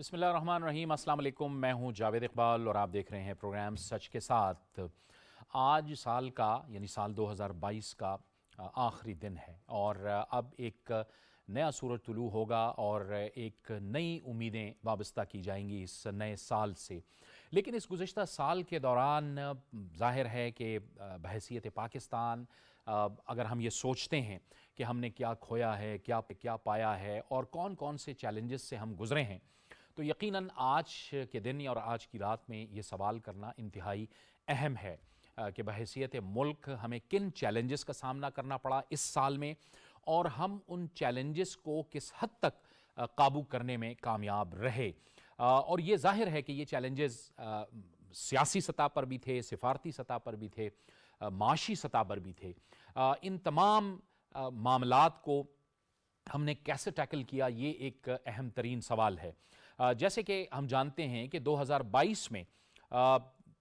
बिस्मिल्लाहिर्रहमानिर्रहीम, अस्सलाम वालेकुम। मैं हूं जावेद इकबाल और आप देख रहे हैं प्रोग्राम सच के साथ। आज साल का यानी साल 2022 का आखिरी दिन है और अब एक नया सूरज तुलू होगा और एक नई उम्मीदें वाबस्ता की जाएंगी इस नए साल से। लेकिन इस गुज़िश्ता साल के दौरान ज़ाहिर है कि बहैसियत पाकिस्तान अगर हम ये सोचते हैं कि हमने क्या खोया है, क्या पाया है और कौन कौन से चैलेंजेस से हम गुज़रे हैं, तो यकीनन आज के दिन और आज की रात में ये सवाल करना इंतहाई अहम है कि बहैसियत मुल्क हमें किन चैलेंजेस का सामना करना पड़ा इस साल में और हम उन चैलेंजेस को किस हद तक काबू करने में कामयाब रहे। और ये जाहिर है कि ये चैलेंजेस सियासी सतह पर भी थे, सिफारती सतह पर भी थे, माशी सतह पर भी थे। इन तमाम मामलात को हमने कैसे टैकल किया, ये एक अहम तरीन सवाल है। जैसे कि हम जानते हैं कि 2022 में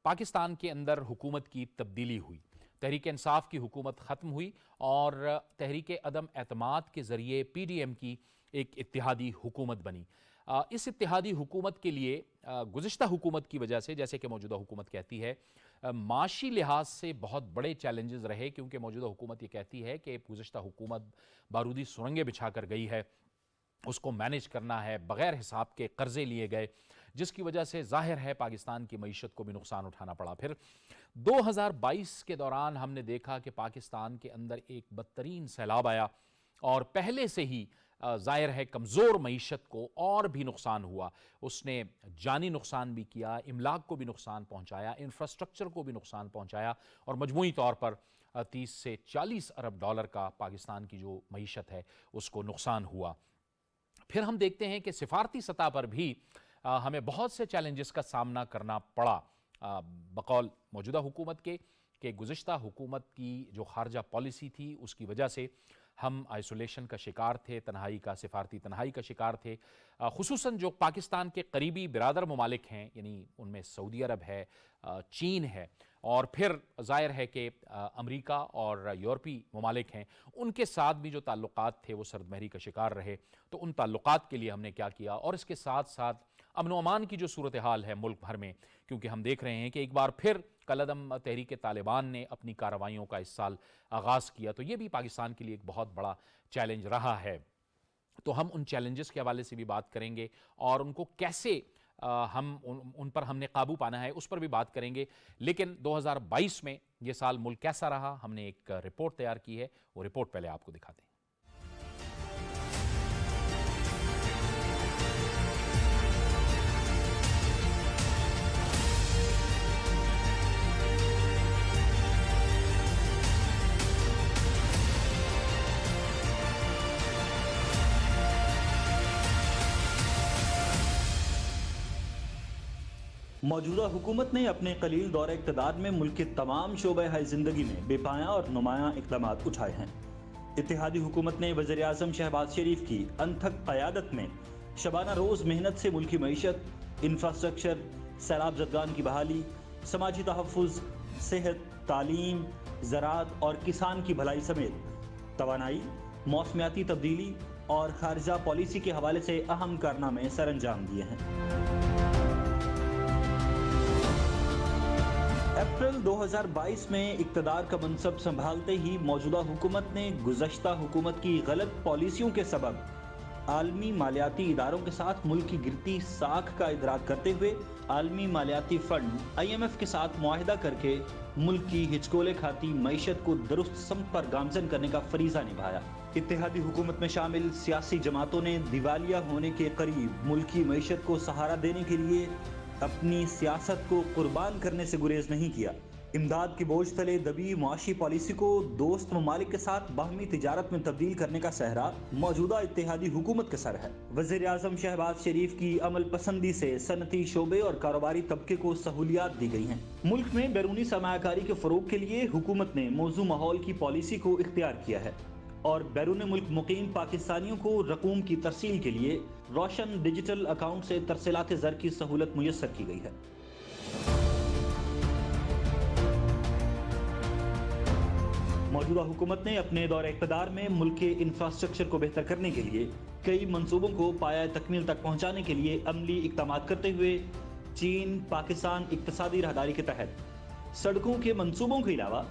पाकिस्तान के अंदर हुकूमत की तब्दीली हुई, तहरीक इंसाफ की हुकूमत ख़त्म हुई और तहरीक अदम एतमाद के ज़रिए PDM की एक इत्तेहादी हुकूमत बनी। इस इत्तेहादी हुकूमत के लिए गुज़िश्ता हुकूमत की वजह से, जैसे कि मौजूदा हुकूमत कहती है, माशी लिहाज से बहुत बड़े चैलेंजेस रहे, क्योंकि मौजूदा हुकूमत ये कहती है कि गुज़िश्ता हुकूमत बारूदी सुरंगें बिछा कर गई है, उसको मैनेज करना है, बग़ैर हिसाब के कर्ज़े लिए गए, जिसकी वजह से ज़ाहिर है पाकिस्तान की मईशत को भी नुकसान उठाना पड़ा। फिर 2022 के दौरान हमने देखा कि पाकिस्तान के अंदर एक बदतरीन सैलाब आया और पहले से ही ज़ाहिर है कमज़ोर मईशत को और भी नुकसान हुआ। उसने जानी नुकसान भी किया, इमलाक को भी नुकसान पहुँचाया, इंफ्रास्ट्रक्चर को भी नुकसान पहुँचाया और मजमूई तौर पर 30 से 40 अरब डॉलर का पाकिस्तान की जो मईशत है उसको नुकसान हुआ। फिर हम देखते हैं कि सिफारती सतह पर भी हमें बहुत से चैलेंजेस का सामना करना पड़ा बकौल मौजूदा हुकूमत के गुज़िश्ता हुकूमत की जो खारजा पॉलिसी थी उसकी वजह से हम आइसोलेशन का शिकार थे, तन्हाई का, सिफारती तन्हाई का शिकार थे। खुसूसन जो पाकिस्तान के करीबी बिरादर ममालिक हैं, यानी उनमें सऊदी अरब है, चीन है और फिर ज़ाहिर है कि अमेरिका और यूरोपीय ममालिक हैं, उनके साथ भी जो ताल्लुकात थे वो सर्दमहरी का शिकार रहे। तो उन ताल्लुकात के लिए हमने क्या किया और इसके साथ साथ अमन व अमान की जो सूरत हाल है मुल्क भर में, क्योंकि हम देख रहे हैं कि एक बार फिर कलअदम तहरीक तालिबान ने अपनी कार्रवाइयों का इस साल आगाज़ किया, तो ये भी पाकिस्तान के लिए एक बहुत बड़ा चैलेंज रहा है। तो हम उन चैलेंजेस के हवाले से भी बात करेंगे और उनको कैसे हम उन पर हमने काबू पाना है उस पर भी बात करेंगे। लेकिन 2022 में ये साल मुल्क कैसा रहा, हमने एक रिपोर्ट तैयार की है, वो रिपोर्ट पहले आपको दिखाते हैं। मौजूदा हुकूमत ने अपने कलील दौरे इक़्तिदार में मुल्क के तमाम शोबे हाय ज़िंदगी में बेपाया और नुमायां इक़दाम उठाए हैं। इत्तेहादी हुकूमत ने वज़ीर आज़म शहबाज शरीफ की अनथक क़यादत में शबाना रोज़ मेहनत से मुल्की मईशत, इंफ्रास्ट्रक्चर, सैलाब ज़दगान की बहाली, समाजी तहफ़्फ़ुज़, सेहत, तालीम, ज़राअत और किसान की भलाई समेत तवानाई, मौसमियाती तब्दीली और खारजा पॉलिसी के हवाले से अहम कारनामे सर अंजाम दिए हैं। अप्रैल 2022 में इक़्तिदार का मनसब संभालते ही मौजूदा हुकूमत ने गुज़श्ता हुकूमत की गलत पॉलिसियों के सबब आलमी मालियाती इदारों के साथ मुल्क की गिरती साख का इदराक करते हुए आलमी मालियाती फंड IMF के साथ मुआहिदा करके मुल्क की हिचकोले खाती मईशत को दुरुस्त समत पर गामजन करने का फरीज़ा निभाया। इत्तेहादी हुकूमत में शामिल सियासी जमातों ने दिवालिया होने के करीब मुल्की मईशत को सहारा देने के लिए अपनी सियासत को कुर्बान करने से गुरेज नहीं किया। इमदाद के बोझ तले दबी मुआशी पॉलिसी को दोस्त ममालिक के साथ बाहमी तिजारत में तब्दील करने का सहरा मौजूदा इत्तेहादी हुकूमत के सर है। वज़ीर आज़म शहबाज शरीफ की अमल पसंदी से सनती शोबे और कारोबारी तबके को सहूलियात दी गई हैं। मुल्क में बैरूनी सरमायाकारी के फ़रोग के लिए हुकूमत ने मौजू माहौल की पॉलिसी को इख्तियार किया है और बैरून मुल्क मुकीम पाकिस्तानियों को रकूम की तरसील के लिए रोशन डिजिटल अकाउंट से तरसीलात ज़र की सहूलत मुयस्सर की गई है। मौजूदा हुकूमत ने अपने दौरे इक़्तिदार में मुल्क के इंफ्रास्ट्रक्चर को बेहतर करने के लिए कई मंसूबों को पाया तकमील तक पहुँचाने के लिए अमली इक़दाम करते हुए चीन पाकिस्तान इक़्तिसादी राहदारी के तहत सड़कों के मंसूबों के अलावा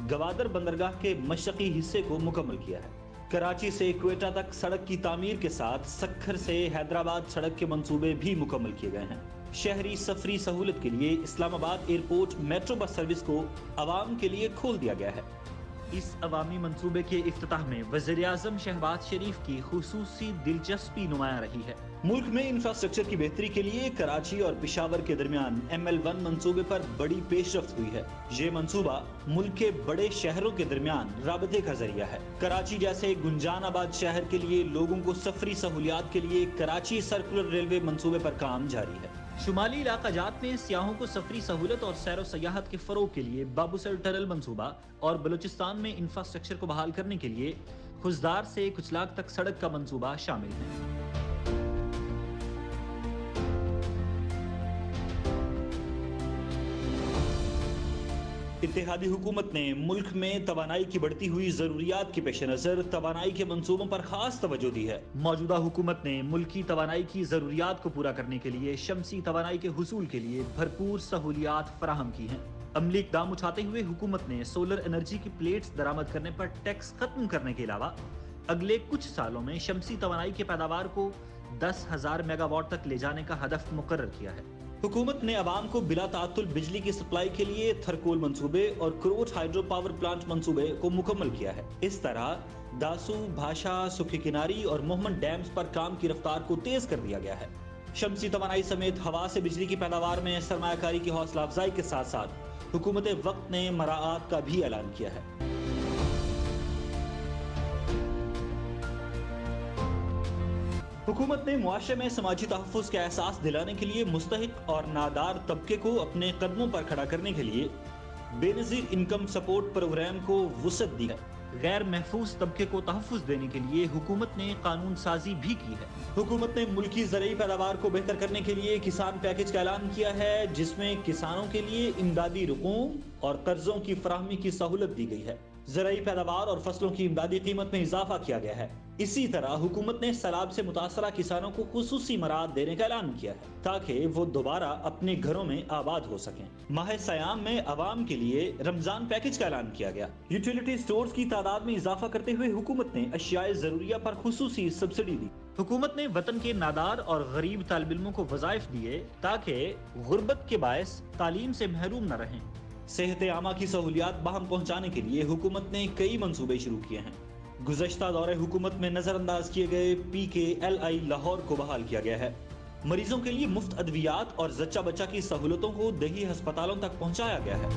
गवादर बंदरगाह के मशरक़ी हिस्से को मुकम्मल किया है। कराची से क्वेटा तक सड़क की तामीर के साथ सक्खर से हैदराबाद सड़क के मंसूबे भी मुकम्मल किए गए हैं। शहरी सफरी सहूलत के लिए Islamabad airport metro bus service को आवाम के लिए खोल दिया गया है। इस अवामी मंसूबे के इफ्तिताह में वज़ीर-ए-आज़म शहबाज शरीफ की खुसूसी दिलचस्पी नुमायां रही है। मुल्क में इंफ्रास्ट्रक्चर की बेहतरी के लिए कराची और पेशावर के दरमियान ML1 मंसूबे पर बड़ी पेशरफ्त हुई है। ये मंसूबा मुल्क के बड़े शहरों के दरमियान राबते का जरिया है। कराची जैसे गुंजानाबाद शहर के लिए लोगों को सफरी सहूलियात के लिए कराची सर्कुलर रेलवे मंसूबे पर काम जारी है। शुमाली इलाका जात में सियाहों को सफरी सहूलत और सैर सयाहत के फरोग के लिए बाबूसर टनल मंसूबा और बलूचिस्तान में इंफ्रास्ट्रक्चर को बहाल करने के लिए खुजदार से कुचलाक तक सड़क का मंसूबा शामिल है। इत्तेहादी हुकूमत ने मुल्क में तवानाई की बढ़ती हुई जरूरियात के पेश नजर तवानाई के मंसूबों पर खास तवज्जो दी है। मौजूदा हुकूमत ने मुल्क की तवानाई की जरूरियात को पूरा करने के लिए शमसी तवानाई के हुसूल के लिए भरपूर सहूलियात फराहम की हैं। अमली इक़दाम उठाते हुए हुकूमत ने सोलर एनर्जी की प्लेट्स दरामद करने पर टैक्स खत्म करने के अलावा अगले कुछ सालों में शमसी तवानाई की पैदावार को 10,000 मेगावाट तक ले जाने का हदफ मुकर्रर किया है। हुकूमत ने आवाम को बिला ताअत्तुल बिजली की सप्लाई के लिए थरकोल मंसूबे और क्रोच हाइड्रो पावर प्लांट मंसूबे को मुकम्मल किया है। इस तरह दासू, भाषा, सुखी किनारी और मोहम्मद डैम्स पर काम की रफ्तार को तेज कर दिया गया है। शमसी तवानाई समेत हवा से बिजली की पैदावार में सरमायाकारी की हौसला अफजाई के साथ साथ हुकूमत वक्त ने मराआत का भी ऐलान किया है। हुकूमत ने मुआशरे में समाजी तहफ़्फ़ुज़ का एहसास दिलाने के लिए मुस्तहिक और नादार तबके को अपने कदमों पर खड़ा करने के लिए बेनज़ीर इनकम सपोर्ट प्रोग्राम को वुसअत दी है। गैर महफूज तबके को तहफ़्फ़ुज़ देने के लिए हुकूमत ने कानून साजी भी की है। हुकूमत ने मुल्की ज़रूरी पैदावार को बेहतर करने के लिए किसान पैकेज का ऐलान किया है, जिसमें किसानों के लिए इमदादी रुकूम और कर्जों की फराहमी की सहूलत दी गई है। ज़रूरी पैदावार और फसलों की इमदादी कीमत में इजाफा किया गया है। इसी तरह हुकूमत ने सैलाब से मुतासरा किसानों को खुसूसी मराहत देने का ऐलान किया है ताकि वो दोबारा अपने घरों में आबाद हो सकें। माह सयाम में अवाम के लिए रमजान पैकेज का ऐलान किया गया। यूटिलिटी स्टोर्स की तादाद में इजाफा करते हुए हुकूमत ने अशियाए जरूरिया पर खुसूसी सब्सिडी दी। हुकूमत ने वतन के नादार और गरीब तालिब इल्मों को वज़ाइफ दिए ताकि गुर्बत के बायस तालीम से महरूम न रहें। सेहत आमा की सहूलियात बहम पहुँचाने के लिए हुकूमत ने कई मंसूबे शुरू किए हैं। गुज़श्ता दौरे हुकूमत में नजरअंदाज किए गए PKLI लाहौर को बहाल किया गया है। मरीजों के लिए मुफ्त अद्वियात और जच्चा बच्चा की सहूलतों को दही अस्पतालों तक पहुंचाया गया है।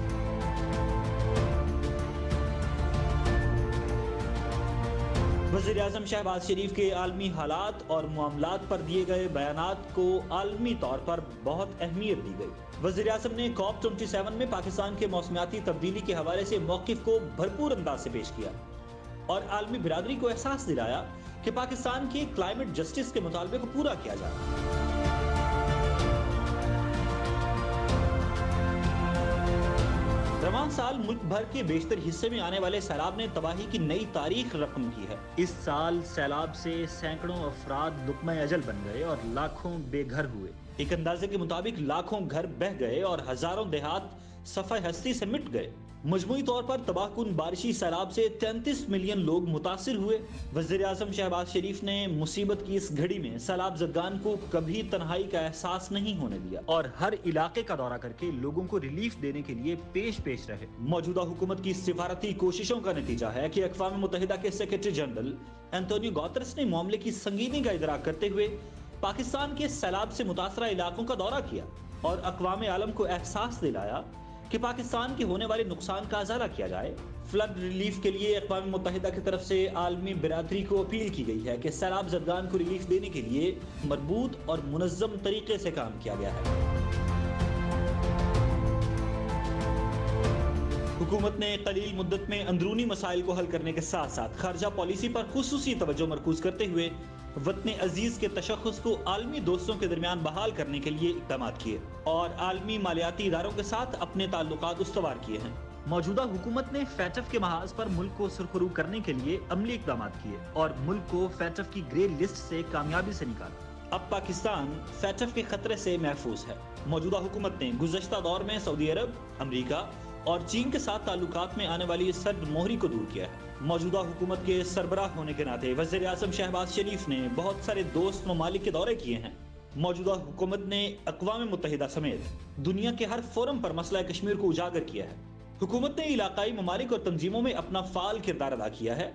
वज़ीर-ए-आज़म शहबाज शरीफ के आलमी हालात और मामलात पर दिए गए बयानात को आलमी तौर पर बहुत अहमियत दी गई। वज़ीर-ए-आज़म ने COP27 में पाकिस्तान के मौसमियाती तब्दीली के हवाले से मौक़िफ़ को भरपूर अंदाज से पेश किया और आलमी बिरादरी को एहसास दिलाया कि पाकिस्तान के क्लाइमेट जस्टिस के मुतालबे को पूरा किया जाए। रवान साल मुल्क भर के बेशतर हिस्से में आने वाले सैलाब ने तबाही की नई तारीख रकम की है। इस साल सैलाब से सैकड़ों अफराद लुक़्मा अजल बन गए और लाखों बेघर हुए। एक अंदाजे के मुताबिक लाखों घर बह गए और हजारों देहात सफ़े हस्ती से मिट गए। मजमूई तौर पर तबाहकुन बारिशी सैलाब से 33 मिलियन लोग मुतासिर हुए। वज़ीर-ए-आज़म शहबाज शरीफ ने मुसीबत की इस घड़ी में सैलाब ज़दगान को कभी तन्हाई का एहसास नहीं होने दिया और हर इलाके का दौरा करके लोगों को रिलीफ देने के लिए पेश रहे। मौजूदा हुकूमत की सिफारती कोशिशों का नतीजा है कि अक़वाम मुत्तहिदा के सेक्रेटरी जनरल एंटोनियो गुतेरेस ने मामले की संगीनी का इदराक करते हुए पाकिस्तान के सैलाब से मुतासरा इलाकों का दौरा किया और अक़वाम आलम को एहसास दिलाया कि पाकिस्तान के होने वाले नुकसान का अज़ाला किया जाए। फ्लड रिलीफ के लिए अक़वाम मुत्तहिदा की तरफ से आलमी बिरादरी को अपील की गई है कि सैलाब ज़दगान को रिलीफ देने के लिए मरबूत और मुनज़्ज़म तरीके से काम किया गया है। हुकूमत ने कलील मुद्दत में अंदरूनी मसाइल को हल करने के साथ साथ खारजा पॉलिसी पर खुसूसी तवज्जो मरकूज करते हुए वतन अजीज के तशख़्ख़ुस को आलमी दोस्तों के दरमियान बहाल करने के लिए इक़दाम किए और आलमी मालियाती इदारों के साथ अपने ताल्लुकात उस्तवार किए हैं। मौजूदा हुकूमत ने फैटफ के महाज पर मुल्क को सुरखरू करने के लिए अमली इकदाम किए और मुल्क को फैटफ की ग्रे लिस्ट से कामयाबी से निकाला। अब पाकिस्तान फैटफ के खतरे से महफूज है। मौजूदा हुकूमत ने गुज़श्ता दौर में सऊदी अरब, अमरीका और चीन के साथ ताल्लुकात में आने वाली सर्द मोहरी को दूर किया है। मौजूदा हुकूमत के सरबराह होने के नाते वज़ीर आज़म शहबाज शरीफ ने बहुत सारे दोस्त ममालिक के दौरे किए हैं। मौजूदा हुकूमत ने अक़वाम मुत्तहिदा समेत दुनिया के हर फोरम पर मसला कश्मीर को उजागर किया है। हुकूमत ने इलाकाई ममालिक और तंजीमों में अपना फाल किरदार अदा किया है।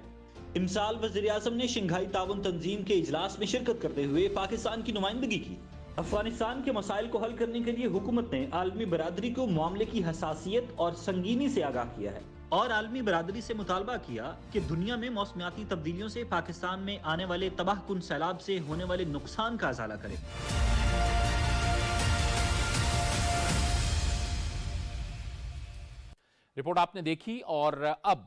इमसाल वज़ीर आज़म ने शंघाई ताउन तंजीम के इजलास में शिरकत करते हुए पाकिस्तान की नुमाइंदगी की। अफगानिस्तान के मसाइल को हल करने के लिए हुकूमत ने आलमी बरादरी को मामले की हसासियत और संगीनी से आगाह किया है और आलमी बरादरी से मुतालबा किया कि दुनिया में मौसमियाती तब्दीलियों से पाकिस्तान में आने वाले तबाहकुन सैलाब से होने वाले नुकसान का अजाला करे। रिपोर्ट आपने देखी और अब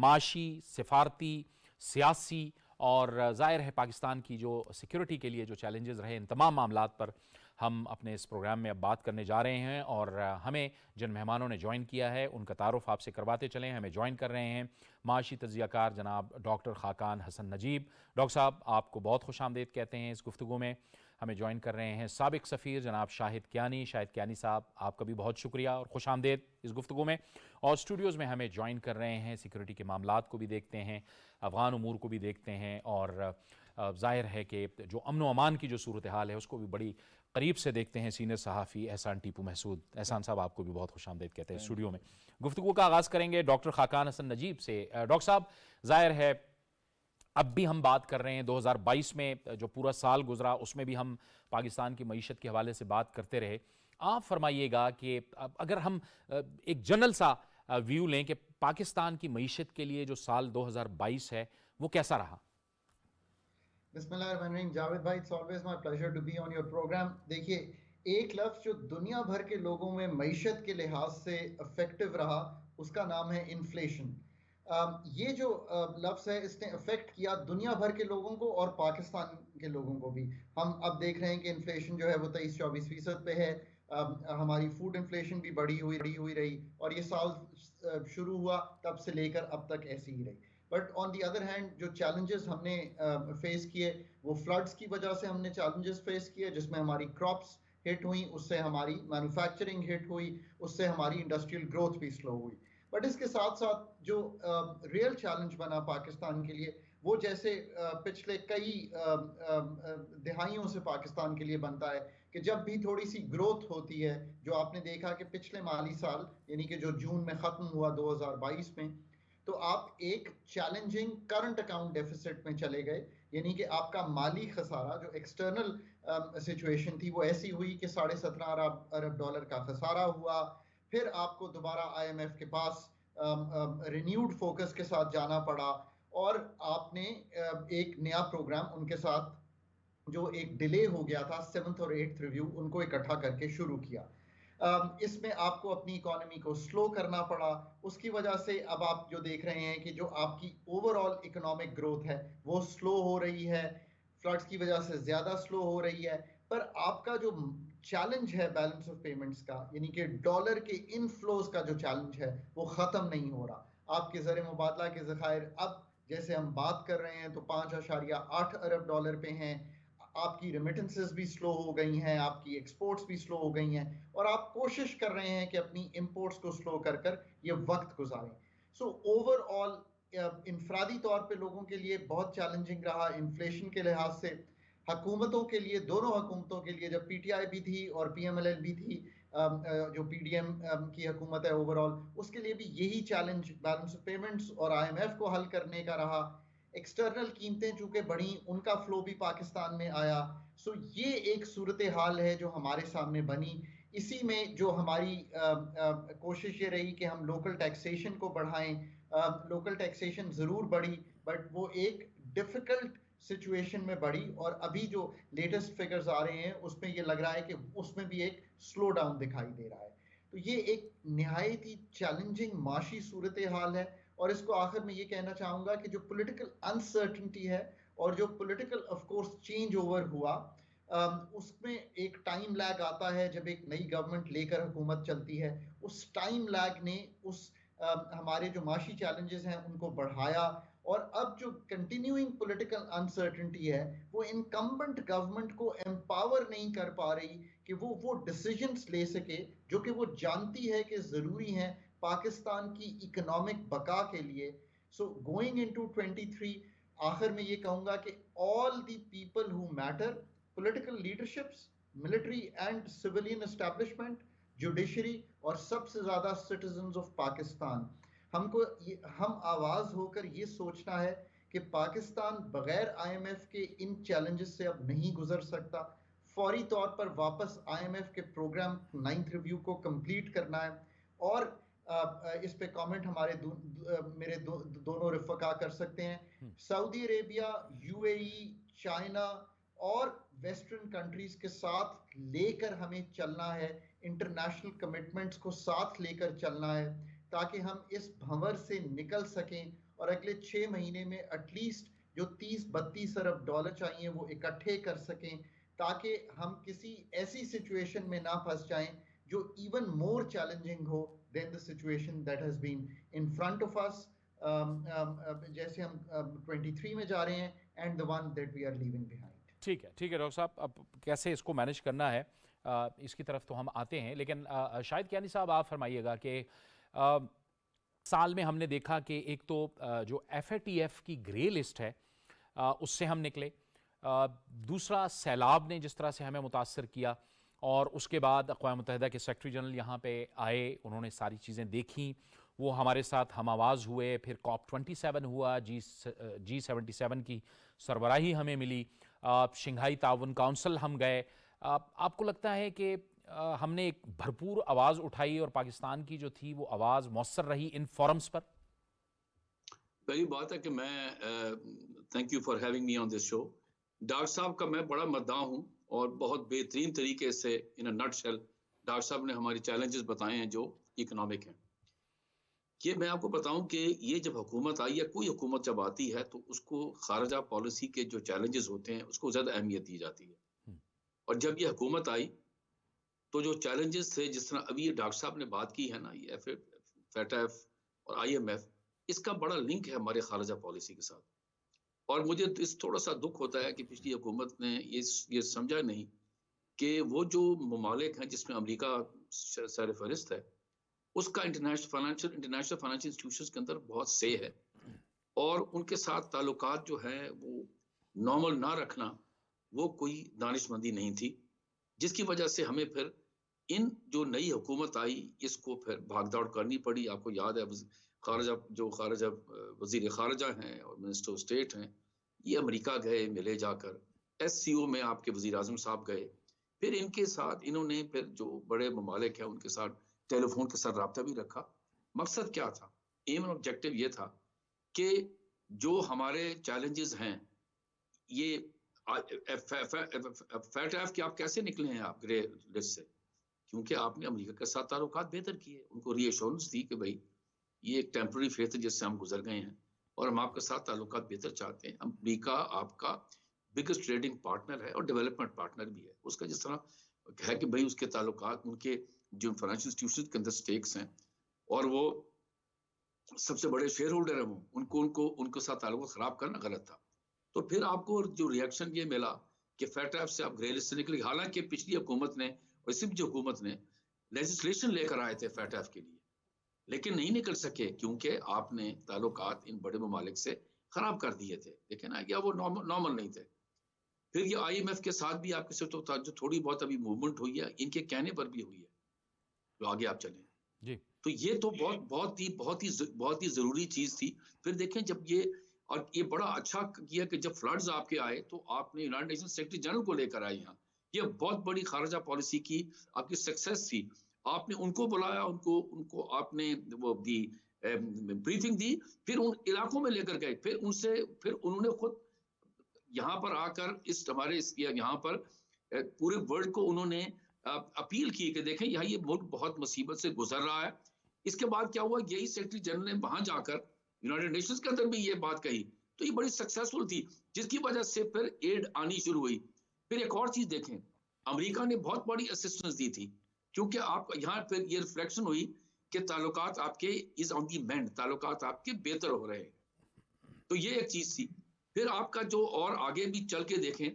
माशी, सिफारती, सियासी और ज़ाहिर है पाकिस्तान की जो सिक्योरिटी के लिए जो चैलेंजेस रहे, इन तमाम मामलात पर हम अपने इस प्रोग्राम में अब बात करने जा रहे हैं। और हमें जिन मेहमानों ने ज्वाइन किया है उनका तारुफ आपसे करवाते चलें। हमें ज्वाइन कर रहे हैं माशी तज्ज़ियाकार जनाब डॉक्टर खाकान हसन नजीब। डॉक्टर साहब, आपको बहुत खुशामदीद कहते हैं इस गुफ्तगू में। हमें ज्वाइन कर रहे हैं साबिक सफ़ीर जनाब शाहिद कियानी। शाहिद कियानी साहब, आपका भी बहुत शुक्रिया और खुशामदीद इस गुफ्तगू में। और स्टूडियोज़ में हमें ज्वाइन कर रहे हैं, सिक्योरिटी के मामलात को भी देखते हैं, अफ़गान उमूर को भी देखते हैं और ज़ाहिर है कि जो अमन व अमान की जो सूरत हाल है उसको भी बड़ी करीब से देखते हैं, सीनियर सहाफ़ी एहसान टीपू महसूद। एहसान साहब, आपको भी बहुत खुशामदीद कहते हैं स्टूडियो में। गुफ्तगू का आगाज़ करेंगे डॉक्टर खाकान हसन नजीब से। डॉक्टर साहब, ज़ाहिर है अब भी हम बात कर रहे हैं 2022 में जो पूरा साल गुजरा उसमें भी हम पाकिस्तान की मईशत के हवाले से बात करते रहे। आप फरमाइएगा कि अगर हम एक जनरल सा व्यू लें कि पाकिस्तान की मईशत के लिए जो साल 2022 है वो कैसा रहा? बिस्मिल्लाहिर्रहमानिर्रहीम। जावेद भाई, it's always my pleasure to be on your program. देखिए, एक लफ्ज़ जो दुनिया भर के लोगों में मईशत के लिहाज से इफेक्टिव रहा उसका नाम है इन्फ्लेशन। ये जो लफ्ज़ है इसने अफेक्ट किया दुनिया भर के लोगों को और पाकिस्तान के लोगों को भी। हम अब देख रहे हैं कि इन्फ्लेशन जो है वो 23-24% पे है। हमारी फूड इन्फ्लेशन भी बढ़ी हुई रही और ये साल शुरू हुआ तब से लेकर अब तक ऐसी ही रही। But on the other hand जो चैलेंजेस हमने फेस किए वो फ्लड्स की वजह से हमने चैलेंजेस फेस किए, जिसमें हमारी क्रॉप्स हिट हुई, उससे हमारी मैन्युफैक्चरिंग हिट हुई, उससे हमारी इंडस्ट्रियल ग्रोथ भी स्लो हुई। बट इसके साथ साथ जो रियल चैलेंज बना पाकिस्तान के लिए वो जैसे पिछले कई दिहाइयों से पाकिस्तान के लिए बनता है कि जब भी थोड़ी सी ग्रोथ होती है, जो आपने देखा कि पिछले माली साल यानी कि जो जून में ख़त्म हुआ 2022 में, तो आप एक चैलेंजिंग करंट अकाउंट डेफिसिट में चले गए, यानी कि आपका माली खसारा जो एक्सटर्नल सिचुएशन थी वो ऐसी हुई कि 17.5 अरब डॉलर का खसारा हुआ। फिर आपको दोबारा आईएमएफ के पास रिन्यूड फोकस के साथ जाना पड़ा और आपने एक नया प्रोग्राम उनके साथ जो एक डिले हो गया था 7th और 8th रिव्यू उनको इकट्ठा करके शुरू किया। इसमें आपको अपनी इकोनॉमी को स्लो करना पड़ा। उसकी वजह से अब आप जो देख रहे हैं कि जो आपकी ओवरऑल इकोनॉमिक ग्रोथ है वो स्लो हो रही है, फ्लड्स की वजह से ज़्यादा स्लो हो रही है। पर आपका जो चैलेंज है बैलेंस ऑफ पेमेंट्स का, यानी कि डॉलर के इनफ्लोज का जो चैलेंज है वो ख़त्म नहीं हो रहा। आपके ज़र मुबादला के ज़खायर अब जैसे हम बात कर रहे हैं तो 5.8 अरब डॉलर पे हैं। आपकी रेमिटेंसेस भी स्लो हो गई हैं, आपकी एक्सपोर्ट्स भी स्लो हो गई हैं और आप कोशिश कर रहे हैं कि अपनी इंपोर्ट्स को स्लो कर कर ये वक्त गुजारें। सो ओवरऑल इनफरादी तौर पे लोगों के लिए बहुत चैलेंजिंग रहा इन्फ्लेशन के लिहाज से। हुकूमतों के लिए, दोनों हुकूमतों के लिए, जब पीटीआई भी थी और पीएमएलएल भी थी, जो पीडीएम की हुकूमत है ओवरऑल, उसके लिए भी यही चैलेंज बैलेंस ऑफ पेमेंट्स और आईएमएफ को हल करने का रहा। एक्सटर्नल कीमतें चूंकि बढ़ी, उनका फ्लो भी पाकिस्तान में आया। सो ये एक सूरत हाल है जो हमारे सामने बनी। इसी में जो हमारी कोशिश ये रही कि हम लोकल टैक्सेशन को बढ़ाएं। लोकल टैक्सेशन ज़रूर बढ़ी बट वो एक डिफ़िकल्ट सिचुएशन में बढ़ी और अभी जो लेटेस्ट फिगर्स आ रहे हैं उसमें ये लग रहा है कि उसमें भी एक स्लो डाउन दिखाई दे रहा है। तो ये एक निहायत ही चैलेंजिंग माशी सूरत हाल है। और इसको आखिर में ये कहना चाहूँगा कि जो पॉलिटिकल अनसर्टनिटी है और जो political of course change over हुआ, उसमें एक टाइम लैग आता है जब एक नई गवर्नमेंट लेकर हुकूमत चलती है। उस टाइम लैग ने हमारे जो माशी चैलेंजेस हैं उनको बढ़ाया, और अब जो कंटिन्यूइंग पॉलिटिकल अनसर्टेनिटी है वो इनकम्बेंट गवर्नमेंट को एम्पावर नहीं कर पा रही कि वो डिसीजंस ले सके जो कि वो जानती है कि ज़रूरी हैं पाकिस्तान की इकोनॉमिक बका के लिए। सो गोइंग इनटू 23, आखिर में ये कहूँगा कि all the people who matter, political leaderships, military and civilian establishment, judiciary, और सबसे ज़्यादा सिटीजन्स ऑफ पाकिस्तान, हम आवाज़ होकर ये सोचना है कि पाकिस्तान बगैर IMF के इन चैलेंजेस से अब नहीं गुजर सकता। फौरी तौर पर वापस IMF के प्रोग्राम 9th रिव्यू को कंप्लीट करना है। और इस पे कमेंट हमारे मेरे दोनों रफ़का कर सकते हैं। सऊदी अरेबिया, UAE, चाइना और वेस्टर्न कंट्रीज के साथ लेकर हमें चलना है, इंटरनेशनल कमिटमेंट्स को साथ लेकर चलना है, ताकि हम इस भंवर से निकल सकें और अगले 6 महीने में एटलीस्ट जो 30-32 अरब डॉलर चाहिए वो इकट्ठे कर सकें, ताकि हम किसी ऐसी सिचुएशन में ना फंस जाएं जो इवन मोर चैलेंजिंग हो than the situation that has been in front of us, जैसे हम 23 में जा रहे हैं and the one that we are leaving behind. ठीक है डॉक्टर साहब, अब कैसे इसको मैनेज करना है इसकी तरफ तो हम आते हैं, लेकिन शायद कियानी साहब आप फरमाइएगा कि साल में हमने देखा कि एक तो जो FATF की ग्रे लिस्ट है उससे हम निकले, दूसरा सैलाब ने जिस तरह से हमें मुतासर किया, और उसके बाद अक़वाम मुत्तहिदा के सेक्रेटरी जनरल यहाँ पे आए, उन्होंने सारी चीज़ें देखी, वो हमारे साथ हम आवाज़ हुए, फिर COP27 हुआ, G77 की सरबराही हमें मिली, शंघाई ताउन काउंसिल हम गए। आपको लगता है कि हमने एक भरपूर आवाज़ उठाई और पाकिस्तान की जो थी वो आवाज़ मौसर रही इन फोरम्स पर? पहली बात है कि मैं thank you for having me on this show. Doctor साहब का मैं बड़ा मद्दाह हूँ और बहुत बेहतरीन तरीके से इन अ नटशेल डॉक्टर साहब ने हमारी चैलेंजेस बताए हैं जो इकोनॉमिक हैं। ये मैं आपको बताऊं कि ये जब हुकूमत आई या कोई हुकूमत जब आती है तो उसको खारजा पॉलिसी के जो चैलेंजेस होते हैं उसको ज़्यादा अहमियत दी जाती है। और जब ये हुकूमत आई तो जो चैलेंजेस थे, जिस तरह अभी ये डॉक्टर साहब ने बात की है ना, ये FATF और IMF, इसका बड़ा लिंक है हमारे खारजा पॉलिसी के साथ। और मुझे इस थोड़ा सा दुख होता है कि पिछली हुकूमत ने ये समझा नहीं कि वो जो ममालिक हैं जिसमें अमेरिका सर फहरिस्त है, उसका इंटरनेशनल फाइनेंशियल इंस्टीट्यूशंस के अंदर बहुत से है, और उनके साथ ताल्लुकात जो है वो नॉर्मल ना रखना वो कोई दानिशमंदी नहीं थी, जिसकी वजह से हमें फिर इन जो नई हुकूमत आई इसको फिर भागदौड़ करनी पड़ी। आपको याद है खारजा वजीर खारजा हैं और मिनिस्टर ऑफ स्टेट हैं, ये अमेरिका गए, मिले जाकर, SCO में आपके वजीर आजम साहब गए, फिर इनके साथ इन्होंने फिर जो बड़े ममालिक हैं उनके साथ टेलीफोन के साथ रब्ता भी रखा। मकसद क्या था? एम और ऑब्जेक्टिव ये था कि जो हमारे चैलेंजेस हैं, ये FATF के आप कैसे निकले हैं आप ग्रे लिस्ट से? क्योंकि आपने अमेरिका के साथ ताल्लुकात बेहतर किए, उनको रीअश्योरेंस दी कि भाई ये एक टेम्पररी फेज है जिससे हम गुजर गए हैं और हम आपके साथ ताल्लुकात बेहतर चाहते हैं। अमेरिका आपका बिगेस्ट ट्रेडिंग पार्टनर है और डेवलपमेंट पार्टनर भी है। उसका जिस तरह है कि भाई उसके ताल्लुकात, उनके जो फाइनेंशियल इंस्टीट्यूशंस के अंदर स्टेक्स हैं और वो सबसे बड़े शेयर होल्डर हैं, वो उनके साथ ताल्लुकात खराब करना गलत था। तो फिर आपको जो रिएक्शन ये मिला कि FATF से आप ग्रे लिस्ट से निकले। हालांकि पिछली हुकूमत ने और इसी जो हुकूमत ने लेजिस्लेशन लेकर आए थे FATF के लिए, लेकिन नहीं निकल सके क्योंकि आपने ताल्लुकात इन बड़े ममालिक से खराब कर दिए थे। लेकिन या वो नॉर्मल नहीं थे। फिर ये IMF के साथ भी आपके सिर्फ जो थोड़ी बहुत अभी मूवमेंट हुई है, इनके कहने पर भी हुई है, तो आगे आप चलें जी। तो ये तो बहुत ही जरूरी चीज थी। फिर देखें जब ये बड़ा अच्छा किया कि जब फ्लड्स आपके आए तो आपने यूनाइटेड नेशन सेक्रेटरी जनरल को लेकर आए यहाँ। ये बहुत बड़ी खारजा पॉलिसी की आपकी सक्सेस थी। आपने उनको बुलाया, उनको आपने वो दी ब्रीफिंग दी, फिर उन इलाकों में लेकर गए, फिर उन्होंने खुद यहाँ पर आकर यहाँ पर पूरे वर्ल्ड को उन्होंने अपील की कि देखें यहाँ ये मुल्क बहुत मुसीबत से गुजर रहा है। इसके बाद क्या हुआ, यही सेक्रेटरी जनरल ने वहां जाकर यूनाइटेड नेशंस के अंदर भी ये बात कही, तो ये बड़ी सक्सेसफुल थी, जिसकी वजह से फिर एड आनी शुरू हुई। फिर एक और चीज देखें, अमेरिका ने बहुत बड़ी असिस्टेंस दी थी, क्योंकि आप यहाँ फिर ये रिफ्लेक्शन हुई कि ताल्लुकात आपके इज ऑन दी मेंड, ताल्लुकात आपके बेहतर हो रहे हैं। तो ये एक चीज थी। फिर आपका जो और आगे भी चल के देखें,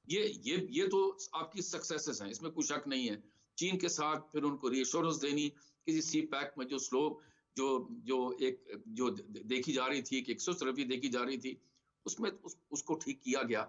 ये तो आपकी सक्सेसेस हैं, इसमें कोई शक नहीं है। चीन के साथ फिर उनको रीअश्योरेंस देनी, किसी सी पैक में जो स्लो जो देखी जा रही थी कि 100 तरफी देखी जा रही थी, उसमें उसको ठीक किया गया।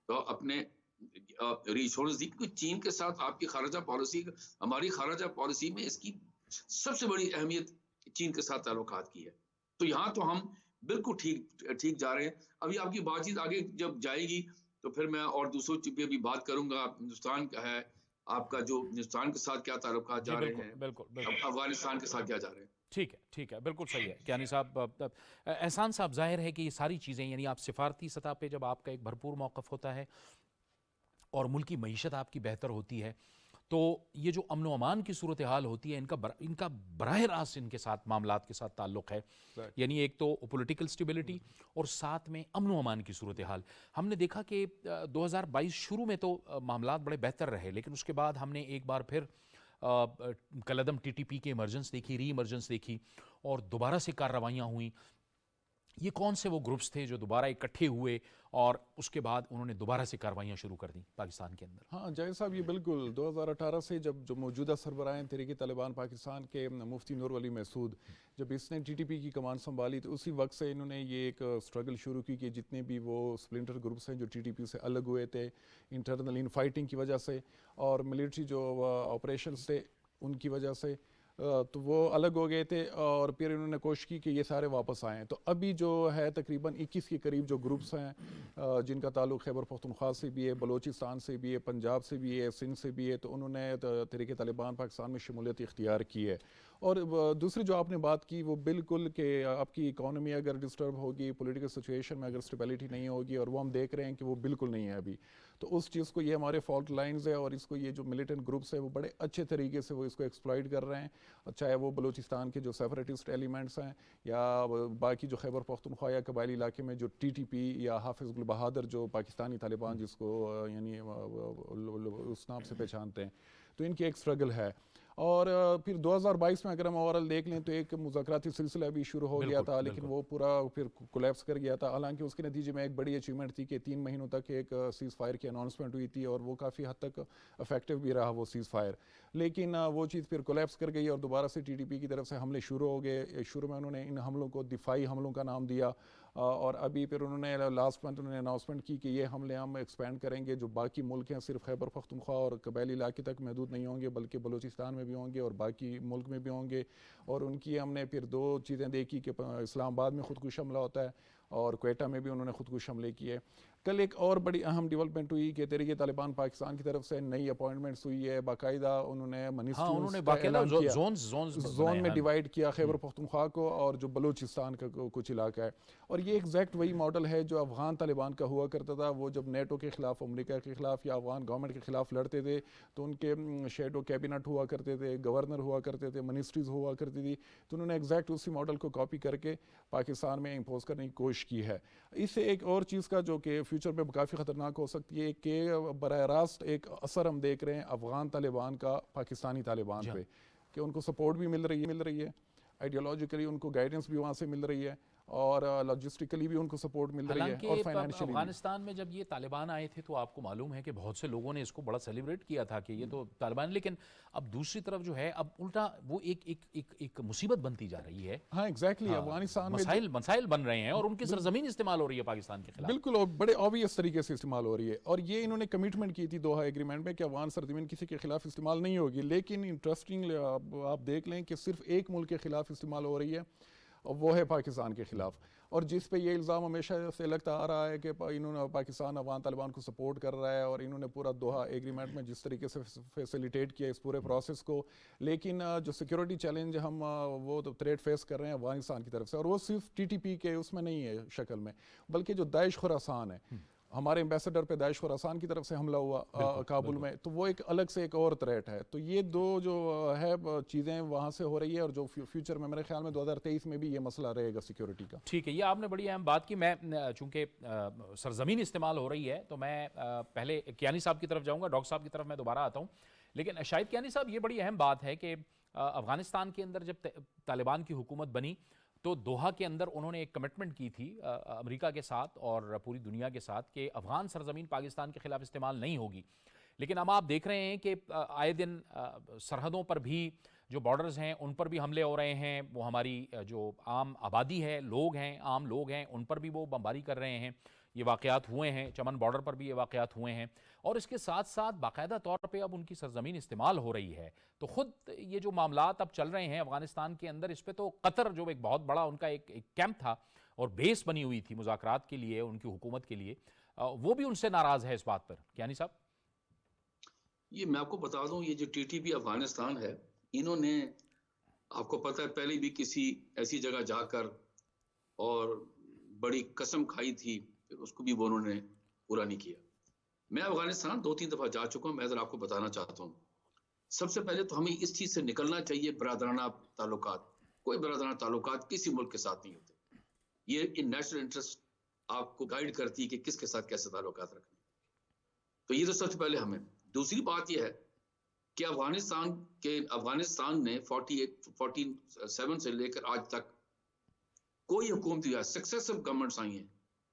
तो अपने रीअश्योरेंस दी, क्योंकि चीन के साथ आपकी खारजा पॉलिसी, हमारी खारजा पॉलिसी में इसकी सबसे बड़ी अहमियत चीन के साथ ताल्लुकात की है। तो यहाँ तो हम बिल्कुल ठीक जा रहे हैं। अभी आपकी बातचीत आगे जब जाएगी तो फिर मैं और दूसरों चीज पे भी बात करूंगा। हिंदुस्तान का है, आपका जो हिंदुस्तान के साथ क्या ताल्लुकात जा रहे हैं, बिल्कुल अफगानिस्तान के साथ क्या जा रहे हैं। ठीक है, बिल्कुल सही है कियानी साहब। एहसान साहब, जाहिर है कि ये सारी चीज़ें, यानी आप सिफारती सतह पे जब आपका एक भरपूर मौक़िफ़ होता है और मुल्क की मईशत आपकी बेहतर होती है, तो ये जो अमन व अमान की सूरत हाल होती है, इनका बराह रास्त इनके साथ मामलात के साथ ताल्लुक़ है। यानी एक तो पॉलिटिकल स्टेबिलिटी और साथ में अमन व अमान की सूरत हाल। हमने देखा कि 2022 शुरू में तो मामलात बड़े बेहतर रहे, लेकिन उसके बाद हमने एक बार फिर कलदम TTP की इमरजेंस देखी, री इमरजेंस देखी और दोबारा से कार्रवाइयाँ हुई। ये कौन से वो ग्रुप्स थे जो दोबारा इकट्ठे हुए और उसके बाद उन्होंने दोबारा से कार्रवाइयाँ शुरू कर दी पाकिस्तान के अंदर? हाँ जाहिर साहब, ये बिल्कुल 2018 से जब जो मौजूदा सरबराह तहरीक तालिबान पाकिस्तान के मुफ्ती नूर वली महसूद, जब इसने TTP की कमान संभाली, तो उसी वक्त से इन्होंने ये एक स्ट्रगल शुरू की कि जितने भी वो स्प्लिंटर ग्रुप्स हैं जो TTP से अलग हुए थे इंटरनल इन फाइटिंग की वजह से और मिलिट्री जो ऑपरेशंस थे उनकी वजह से, तो वो अलग हो गए थे और फिर इन्होंने कोशिश की कि ये सारे वापस आएँ। तो अभी जो है तकरीबन 21 के करीब जो ग्रुप्स हैं जिनका ताल्लुक़ खैबर पख्तूनख्वा से भी है, बलोचिस्तान से भी है, पंजाब से भी है, सिंध से भी है, तो उन्होंने तहरीक तालिबान पाकिस्तान में शमूलियत इख्तियार की है। और दूसरी जो आपने बात की वो बिल्कुल कि आपकी इकॉनमी अगर डिस्टर्ब होगी, पॉलिटिकल सिचुएशन में अगर स्टेबिलिटी नहीं होगी, और वो हम देख रहे हैं कि वो बिल्कुल नहीं है अभी, तो उस चीज़ को, ये हमारे फॉल्ट लाइंस है और इसको ये जो मिलिटेंट ग्रुप्स है वो बड़े अच्छे तरीके से वो इसको एक्सप्लॉइट कर रहे हैं। चाहे वो बलूचिस्तान के जो सेपरेटिस्ट एलिमेंट्स हैं या बाकी जो खैबर पख्तूनख्वा या कबायली इलाके में जो TTP या हाफिज़ गुल बहादुर जो पाकिस्तानी तालिबान जिसको यानी उस नाम से पहचानते हैं, तो इनकी एक स्ट्रगल है। और फिर 2022 में अगर हम ओवरऑल देख लें तो एक मुज़ाकराती सिलसिला भी शुरू हो गया था, लेकिन वो पूरा फिर कोलैप्स कर गया था। हालांकि उसके नतीजे में एक बड़ी अचीवमेंट थी कि 3 महीनों तक एक सीज़ फायर की अनाउंसमेंट हुई थी और वो काफ़ी हद तक इफेक्टिव भी रहा वो सीज़ फायर, लेकिन वो चीज़ फिर कोलैप्स कर गई और दोबारा से TTP की तरफ से हमले शुरू हो गए। शुरू में उन्होंने इन हमलों को दिफाई हमलों का नाम दिया और अभी फिर उन्होंने लास्ट मंथ उन्होंने अनाउंसमेंट की कि ये हमले हम एक्सपेंड करेंगे, जो बाकी मुल्क हैं सिर्फ खैबर पख्तूनख्वा और कबायली इलाके तक महदूद नहीं होंगे, बल्कि बलूचिस्तान में भी होंगे और बाकी मुल्क में भी होंगे। और उनकी हमने फिर 2 चीज़ें देखी कि इस्लामाबाद में खुदकुश हमला होता है और क्वेटा में भी उन्होंने खुदकुश हमले किए। कल एक और बड़ी अहम डेवलपमेंट हुई कि तहरीक तालिबान पाकिस्तान की तरफ से नई अपॉइंटमेंट्स हुई है, बाकायदा उन्होंने जोन में डिवाइड किया खैबर पख्तूनख्वा को और जो बलूचिस्तान का कुछ इलाका है। और ये एग्जैक्ट वही मॉडल है जो अफगान तालिबान का हुआ करता था। वो जब नेटो के ख़िलाफ़, अमेरिका के ख़िलाफ़ या अफगान गवर्नमेंट के ख़िलाफ़ लड़ते थे तो उनके शेडो कैबिनेट हुआ करते थे, गवर्नर हुआ करते थे, मिनिस्ट्रीज़ हुआ करती थी। तो उन्होंने एग्जैक्ट उसी मॉडल को कॉपी करके पाकिस्तान में इम्पोज करने की कोशिश की है। इससे एक और चीज़ का जो कि फ्यूचर में काफ़ी ख़तरनाक हो सकती है कि बराह रास्त एक असर हम देख रहे हैं अफ़गान तालिबान का पाकिस्तानी तालिबान पे, कि उनको सपोर्ट भी मिल रही है, आइडियोलॉजिकली उनको गाइडेंस भी वहाँ से मिल रही है और लॉजिस्टिकली भी उनको सपोर्ट मिल रही है और फाइनेंशियली। अफगानिस्तान में जब ये तालिबान आए थे तो आपको मालूम है कि बहुत से लोगों ने इसको बड़ा सेलिब्रेट किया था कि ये तो तालिबान, लेकिन अब दूसरी तरफ जो है अब उल्टा वो एक मुसीबत बनती जा रही है। हाँ एग्जैक्टली, अफगानिस्तान में मसाइल बन रहे हैं और उनकी सरजमीन इस्तेमाल हो रही है पाकिस्तान के खिलाफ। बिल्कुल, और बड़े ऑब्वियस तरीके से इस्तेमाल हो रही है। और ये इन्होंने कमिटमेंट की थी दोहा एग्रीमेंट में कि अफगान सरजमीन किसी के खिलाफ इस्तेमाल नहीं होगी, लेकिन इंटरेस्टिंग आप देख लें कि सिर्फ एक मुल्क के खिलाफ इस्तेमाल हो रही है और वो है पाकिस्तान के ख़िलाफ़। और जिस पे ये इल्ज़ाम हमेशा से लगता आ रहा है कि इन्होंने पाकिस्तान अफगान तालिबान को सपोर्ट कर रहा है और इन्होंने पूरा दोहा एग्रीमेंट में जिस तरीके से फैसिलिटेट किया इस पूरे प्रोसेस को, लेकिन जो सिक्योरिटी चैलेंज हम वो तो थ्रेट फेस कर रहे हैं अफगानिस्तान की तरफ से, और वो सिर्फ TTP के उसमें नहीं है शक्ल में, बल्कि जो दाइश खुरासान है हमारे एम्बेसडर पे दाइश खुरासान की तरफ से हमला हुआ काबुल में, तो वो एक अलग से एक और थ्रेट है। तो ये दो जो है चीज़ें वहाँ से हो रही है, और जो फ्यूचर में मेरे ख्याल में 2023 में भी ये मसला रहेगा सिक्योरिटी का। ठीक है, ये आपने बड़ी अहम बात की। मैं चूंकि सरजमीन इस्तेमाल हो रही है तो मैं पहले कियानी साहब की तरफ जाऊंगा, डॉक्टर साहब की तरफ मैं दोबारा आता हूँ। लेकिन शाहिद कियानी साहब, ये बड़ी अहम बात है कि अफगानिस्तान के अंदर जब तालिबान की हुकूमत बनी तो दोहा के अंदर उन्होंने एक कमिटमेंट की थी अमेरिका के साथ और पूरी दुनिया के साथ कि अफगान सरजमीन पाकिस्तान के खिलाफ इस्तेमाल नहीं होगी। लेकिन अब आप देख रहे हैं कि आए दिन सरहदों पर भी जो बॉर्डर्स हैं उन पर भी हमले हो रहे हैं। वो हमारी जो आम आबादी है, लोग हैं, आम लोग हैं, उन पर भी वो बमबारी कर रहे हैं। ये वाक़यात हुए हैं, चमन बॉर्डर पर भी ये वाक़यात हुए हैं, और इसके साथ साथ बाकायदा तौर पे अब उनकी सरजमीन इस्तेमाल हो रही है। तो ख़ुद ये जो मामलात अब चल रहे हैं अफ़गानिस्तान के अंदर, इस पर तो कतर जो एक बहुत बड़ा उनका एक कैंप था और बेस बनी हुई थी मुज़ाकरात के लिए, उनकी हुकूमत के लिए, वो भी उनसे नाराज़ है इस बात पर। कियानी साहब, ये मैं आपको बता दूं, ये जो टीटीपी अफगानिस्तान है, इन्होंने, आपको पता है, पहले भी किसी ऐसी जगह जाकर और बड़ी कसम खाई थी, फिर उसको भी वो उन्होंने पूरा नहीं किया। मैं अफगानिस्तान 2-3 दफा जा चुका हूं। मैं जरा आपको बताना चाहता हूँ, सबसे पहले तो हमें इस चीज से निकलना चाहिए, बरादराना ताल्लुकात, कोई बरादराना ताल्लुकात किसी मुल्क के साथ नहीं होते। ये इन नेशनल इंटरेस्ट आपको गाइड करती है कि किसके साथ कैसे ताल्लुकात रखने। तो ये तो सबसे पहले हमें। दूसरी बात यह है कि अफगानिस्तान ने 47 से लेकर आज तक कोई हुकूमत या सक्सेसिव गवर्नमेंट्स आई हैं,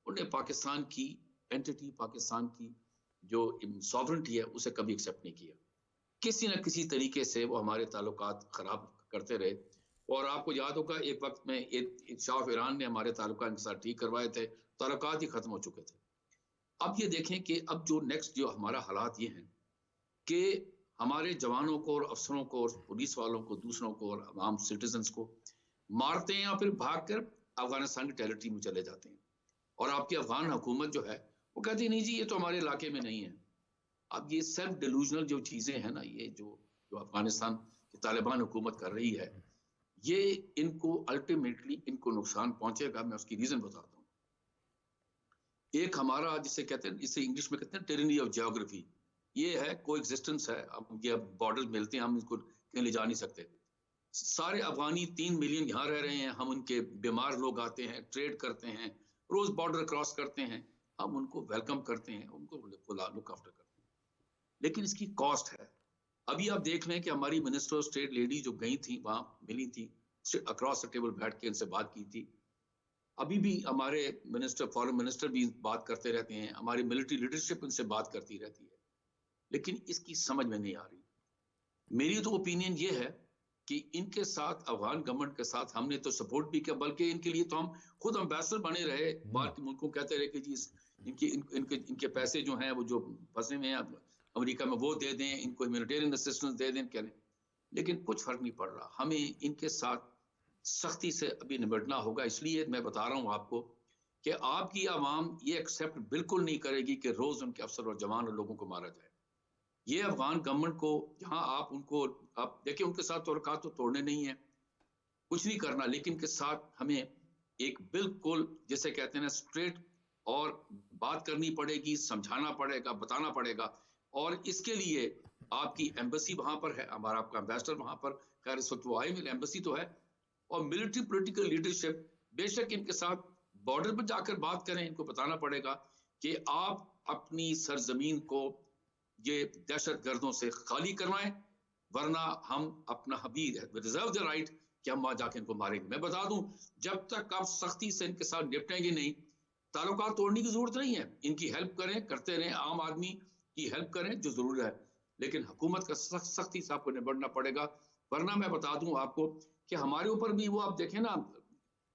उन्हें पाकिस्तान की एंटिटी, पाकिस्तान की जो सॉवरेनिटी है, उसे कभी एक्सेप्ट नहीं किया। किसी न किसी तरीके से वो हमारे ताल्लुकात खराब करते रहे। और आपको याद होगा एक वक्त में एक शाह ऑफ ईरान ने हमारे ताल्लुकात के साथ ठीक करवाए थे, ताल्लुकात ही खत्म हो चुके थे। अब ये देखें कि अब जो नेक्स्ट जो हमारा हालात ये हैं कि हमारे जवानों को और अफसरों को और पुलिस वालों को, दूसरों को और आम सिटीजन्स को मारते हैं, या फिर भागकर अफगानिस्तान की टेरिटरी में चले जाते हैं। और आपकी अफगान हुकूमत जो है वो कहती है नहीं जी, ये तो हमारे इलाके में नहीं है। अब ये सेल्फ डिलूजनल जो चीजें हैं ना, ये जो अफगानिस्तान की तालिबान हुकूमत कर रही है, ये इनको अल्टीमेटली इनको नुकसान पहुंचेगा। मैं उसकी रीजन बताता हूँ। एक हमारा जिसे कहते हैं, इसे इंग्लिश में कहते हैं टिरनी ऑफ जियोग्राफी, ये है, कोएग्जिस्टेंस है। अब ये बॉर्डर मिलते हैं, हम इसको कहीं ले जा नहीं सकते। सारे अफगानी 3 मिलियन यहाँ रह रहे हैं, हम उनके बीमार लोग आते हैं, ट्रेड करते हैं, रोज बॉर्डर क्रॉस करते हैं, हम उनको वेलकम करते हैं, उनको लुक आफ्टर करते हैं। लेकिन इसकी कॉस्ट है। अभी आप देख लें कि हमारी मिनिस्टर ऑफ स्टेट लेडी जो गई थी, वहां मिली थी, अक्रॉस द टेबल बैठ के इनसे बात की थी। अभी भी हमारे मिनिस्टर, फॉरेन मिनिस्टर भी बात करते रहते हैं, हमारी मिलिट्री लीडरशिप इनसे बात करती रहती है, लेकिन इसकी समझ में नहीं आ रही। मेरी तो ओपिनियन ये है कि इनके साथ, अफगान गवर्नमेंट के साथ हमने तो सपोर्ट भी किया, बल्कि इनके लिए तो हम खुद एम्बेसडर बने रहे। बाहर के मुल्कों कहते रहे कि जी इनके पैसे जो हैं वो जो फंसे हुए हैं अमेरिका में वो दे दें, इनको ह्यूमैनिटेरियन असिस्टेंस दे दें, कह रहे, लेकिन कुछ फर्क नहीं पड़ रहा। हमें इनके साथ सख्ती से अभी निपटना होगा। इसलिए मैं बता रहा हूँ आपको कि आपकी आवाम ये एक्सेप्ट बिल्कुल नहीं करेगी कि रोज उनके अफसर और जवान और लोगों को मारा जाए। ये अफगान गवर्नमेंट को, जहां आप देखिए, उनके साथ ताल्लुकात तो तोड़ने नहीं है, कुछ नहीं करना, लेकिन के साथ हमें एक बिल्कुल जिसे कहते हैं ना स्ट्रेट और बात करनी पड़ेगी, समझाना पड़ेगा, बताना पड़ेगा। और इसके लिए आपकी एम्बेसी वहां पर है, हमारा आपका एम्बेसडर वहां पर, खैर इस वक्त वो आए, मेरी एम्बेसी तो है, और मिलिट्री पॉलिटिकल लीडरशिप बेशक इनके साथ बॉर्डर पर जाकर बात करें, इनको बताना पड़ेगा कि आप अपनी सरजमीन को ये दहशत गर्दों से खाली करवाएं, वरना हम अपना रिजर्व द राइट कि हम वहां जाके इनको मारेंगे। मैं बता दूं, जब तक आप सख्ती से इनके साथ निपटेंगे नहीं, ताल्लुकात तोड़ने की जरूरत नहीं है। इनकी हेल्प करें, करते रहें, आम आदमी की हेल्प करें जो जरूर है, लेकिन हुकूमत का सख्ती से आपको निपटना पड़ेगा। वरना मैं बता दूं आपको कि हमारे ऊपर भी वो, आप देखें ना,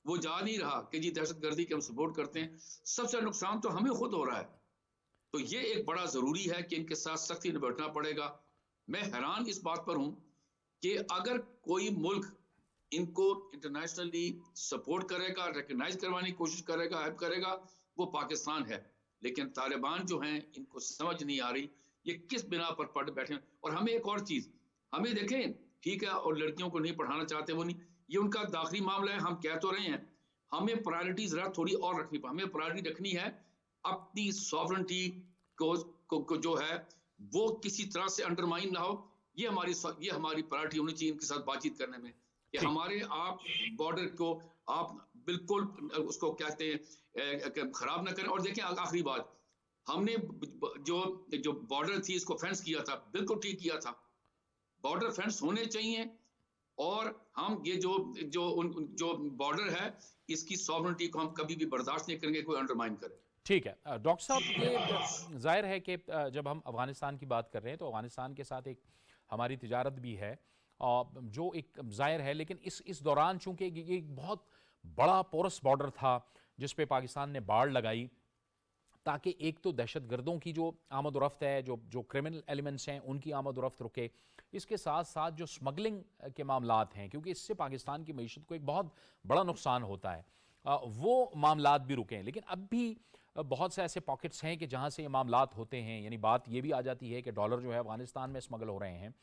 वो जा नहीं रहा कि जी दहशतगर्दी के हम सपोर्ट करते हैं, सबसे नुकसान तो हमें खुद हो रहा है। तो ये एक बड़ा जरूरी है कि इनके साथ सख्ती निपटना पड़ेगा। मैं हैरान इस बात पर हूं कि अगर कोई मुल्क इनको इंटरनेशनली सपोर्ट करेगा, रिकॉग्नाइज करवाने की कोशिश करेगा, हेल्प करेगा, वो पाकिस्तान है। लेकिन तालिबान जो हैं, इनको समझ नहीं आ रही ये किस बिना पर पढ़ बैठे। और हमें एक और चीज, हमें देखें, ठीक है, और लड़कियों को नहीं पढ़ाना चाहते, वो नहीं, ये उनका दाखिली मामला है, हम कह तो रहे हैं, हमें प्रायोरिटीज थोड़ी और रखनी, हमें प्रायोरिटी रखनी है अपनी सॉवरेंटी को जो है वो किसी तरह से अंडरमाइन ना हो। ये हमारी प्रायोरिटी होनी चाहिए इनके साथ बातचीत करने में कि ठीक। हमारे आप बॉर्डर को आप बिल्कुल उसको कहते हैं खराब ना करें। और देखें आखिरी बात, हमने जो बॉर्डर थी इसको फेंस किया था, बिल्कुल ठीक किया था। बॉर्डर फेंस होने चाहिए और हम ये जो बॉर्डर है इसकी सॉवरेंटी को हम कभी भी बर्दाश्त नहीं करेंगे कोई अंडरमाइन करे। ठीक है डॉक्टर साहब, ये जाहिर है कि जब हम अफ़गानिस्तान की बात कर रहे हैं तो अफ़गानिस्तान के साथ एक हमारी तिजारत भी है जो एक जाहिर है, लेकिन इस दौरान चूंकि ये एक बहुत बड़ा पोरस बॉर्डर था जिस पे पाकिस्तान ने बाड़ लगाई ताकि एक तो दहशतगर्दों की जो आमद रफ्त है, जो क्रिमिनल एलिमेंट्स हैं उनकी आमद रफ्त रुके, इसके साथ साथ जो स्मगलिंग के मामलात हैं क्योंकि इससे पाकिस्तान की मईशत को एक बहुत बड़ा नुकसान होता है, वो मामलात भी रुके हैं। लेकिन अब भी बहुत से ऐसे पॉकेट्स हैं कि जहाँ से ये मामलात होते हैं, यानी बात ये भी आ जाती है कि डॉलर जो है अफ़गानिस्तान में स्मगल हो रहे हैं।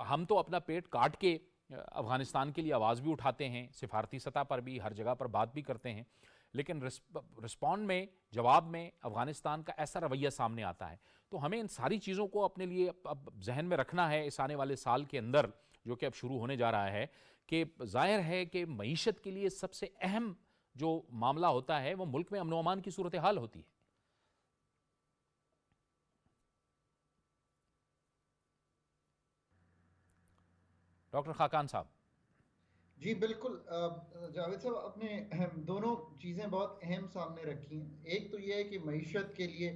हम तो अपना पेट काट के अफ़गानिस्तान के लिए आवाज़ भी उठाते हैं, सिफारती सतह पर भी हर जगह पर बात भी करते हैं, लेकिन रिस्पॉन्ड में, जवाब में अफ़गानिस्तान का ऐसा रवैया सामने आता है। तो हमें इन सारी चीज़ों को अपने लिए अब जहन में रखना है इस आने वाले साल के अंदर जो कि अब शुरू होने जा रहा है, कि ज़ाहिर है कि मईशत के लिए सबसे अहम जो मामला होता है वो मुल्क में अमन व अमान की सूरत हाल होती है। डॉक्टर खाकान साहब। जी बिल्कुल, जावेद साहब आपने दोनों चीज़ें बहुत अहम सामने रखी हैं। एक तो ये है कि मईशत के लिए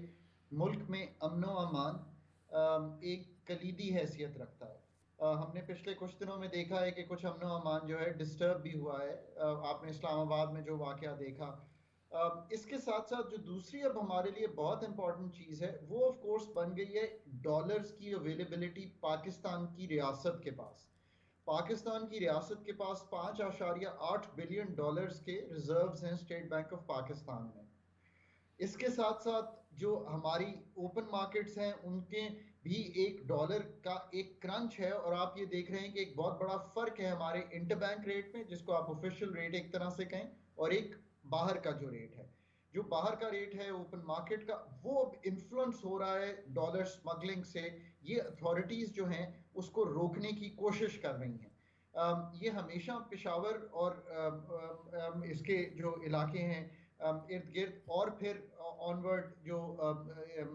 मुल्क में अमन व अमान एक कलीदी हैसियत रखता है। हमने पिछले कुछ दिनों में देखा है कि कुछ अमन व अमान जो है डिस्टर्ब भी हुआ है। आपने इस्लामाबाद में जो वाक़या देखा। इसके साथ साथ जो दूसरी अब हमारे लिए बहुत इंपॉर्टेंट चीज़ है वो ऑफ कोर्स बन गई है डॉलर्स की अवेलेबिलिटी पाकिस्तान की रियासत के पास। पाकिस्तान की रियासत के पास 5.8 बिलियन डॉलर्स के रिजर्व्स हैं स्टेट बैंक ऑफ पाकिस्तान में। इसके साथ साथ जो हमारी ओपन मार्केट्स हैं उनके भी एक डॉलर का एक क्रंच है, और आप ये देख रहे हैं कि एक बहुत बड़ा फर्क है हमारे इंटरबैंक रेट में, जिसको आप ऑफिशियल रेट एक तरह से कहें, और एक बाहर का जो रेट है। जो बाहर का रेट है ओपन मार्केट का, वो अब इन्फ्लुएंस हो रहा है डॉलर स्मगलिंग से। ये अथॉरिटीज जो हैं उसको रोकने की कोशिश कर रही हैं। ये हमेशा पेशावर और इसके जो इलाके हैं इर्द गिर्द और फिर ऑनवर्ड जो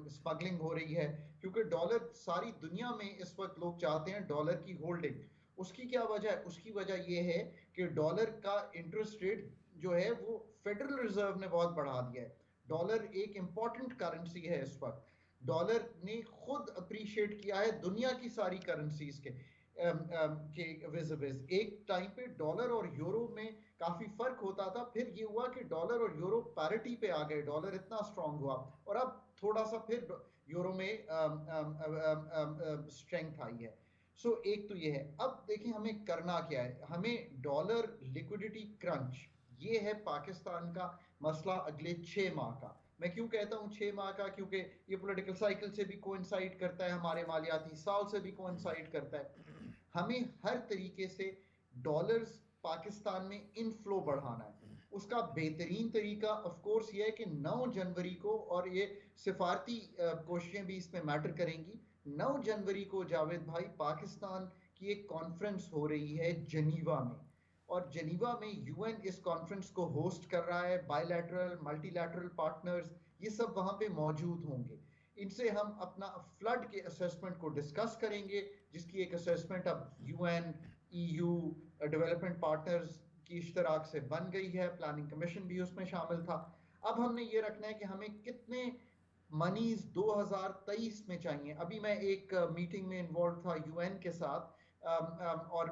स्मगलिंग हो रही है, क्योंकि डॉलर सारी दुनिया में इस वक्त लोग चाहते हैं डॉलर की होल्डिंग। उसकी क्या वजह है? उसकी वजह यह है कि डॉलर का इंटरेस्ट रेट जो है वो फेडरल रिजर्व ने बहुत बढ़ा दिया है। डॉलर एक इंपॉर्टेंट करेंसी है इस वक्त। डॉलर ने खुद अप्रिशिएट किया है दुनिया की सारी करेंसीज के विज़। एक टाइम पे डॉलर और यूरो में काफी फर्क होता था, फिर ये हुआ कि डॉलर और यूरो पैरिटी पे आ गए, डॉलर इतना स्ट्रांग हुआ, और अब थोड़ा सा फिर यूरो में स्ट्रेंथ आई है। सो एक तो ये है। अब देखिए हमें करना क्या है। हमें डॉलर लिक्विडिटी क्रंच, ये है पाकिस्तान का मसला अगले 6 माह का। मैं क्यों कहता हूँ 6 माह का? क्योंकि ये पॉलिटिकल साइकिल से भी कोइंसाइड करता है, हमारे मालियाती साल से भी कोइंसाइड करता है। हमें हर तरीके से डॉलर्स पाकिस्तान में इनफ्लो बढ़ाना है। उसका बेहतरीन तरीका ऑफ कोर्स ये है कि 9 जनवरी को, और ये सिफारती कोशिशें भी इसमें मैटर करेंगी, 9 जनवरी को जावेद भाई पाकिस्तान की एक कॉन्फ्रेंस हो रही है जनीवा में, और जनीवा में यूएन इस कॉन्फ्रेंस को होस्ट कर रहा है। बायलैटरल मल्टीलैटरल पार्टनर्स ये सब वहां पे मौजूद होंगे। इनसे हम अपना फ्लड के असेसमेंट को डिस्कस करेंगे, जिसकी एक असेसमेंट अब यूएन, ईयू, डेवलपमेंट पार्टनर्स की इश्तराक से बन गई है। प्लानिंग कमीशन भी उसमें शामिल था। अब हमने ये रखना है कि हमें कितने मनीज 2023 में चाहिए। अभी मैं एक मीटिंग में इन्वॉल्व था यूएन के साथ, और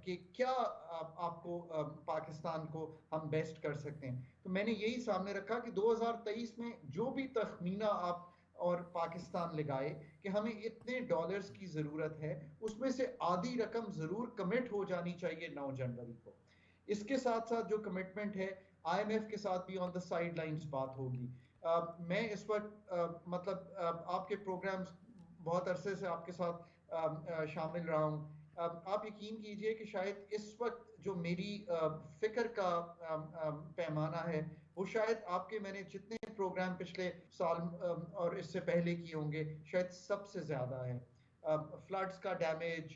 कि क्या आपको पाकिस्तान को हम बेस्ट कर सकते हैं। तो मैंने यही सामने रखा कि 2023 में जो भी तखमीना आप और पाकिस्तान लगाए कि हमें इतने डॉलर्स की ज़रूरत है, उसमें से आधी रकम ज़रूर कमिट हो जानी चाहिए 9 जनवरी को। इसके साथ साथ जो कमिटमेंट है आईएमएफ के साथ भी ऑन द साइड लाइन्स बात होगी। मैं इस वक्त मतलब आपके प्रोग्राम्स बहुत अरसे से आपके साथ शामिल रहा हूँ। आप यकीन कीजिए कि शायद इस वक्त जो मेरी फिक्र का पैमाना है वो शायद आपके मैंने जितने प्रोग्राम पिछले साल और इससे पहले किए होंगे शायद सबसे ज्यादा है। फ्लड्स का डैमेज,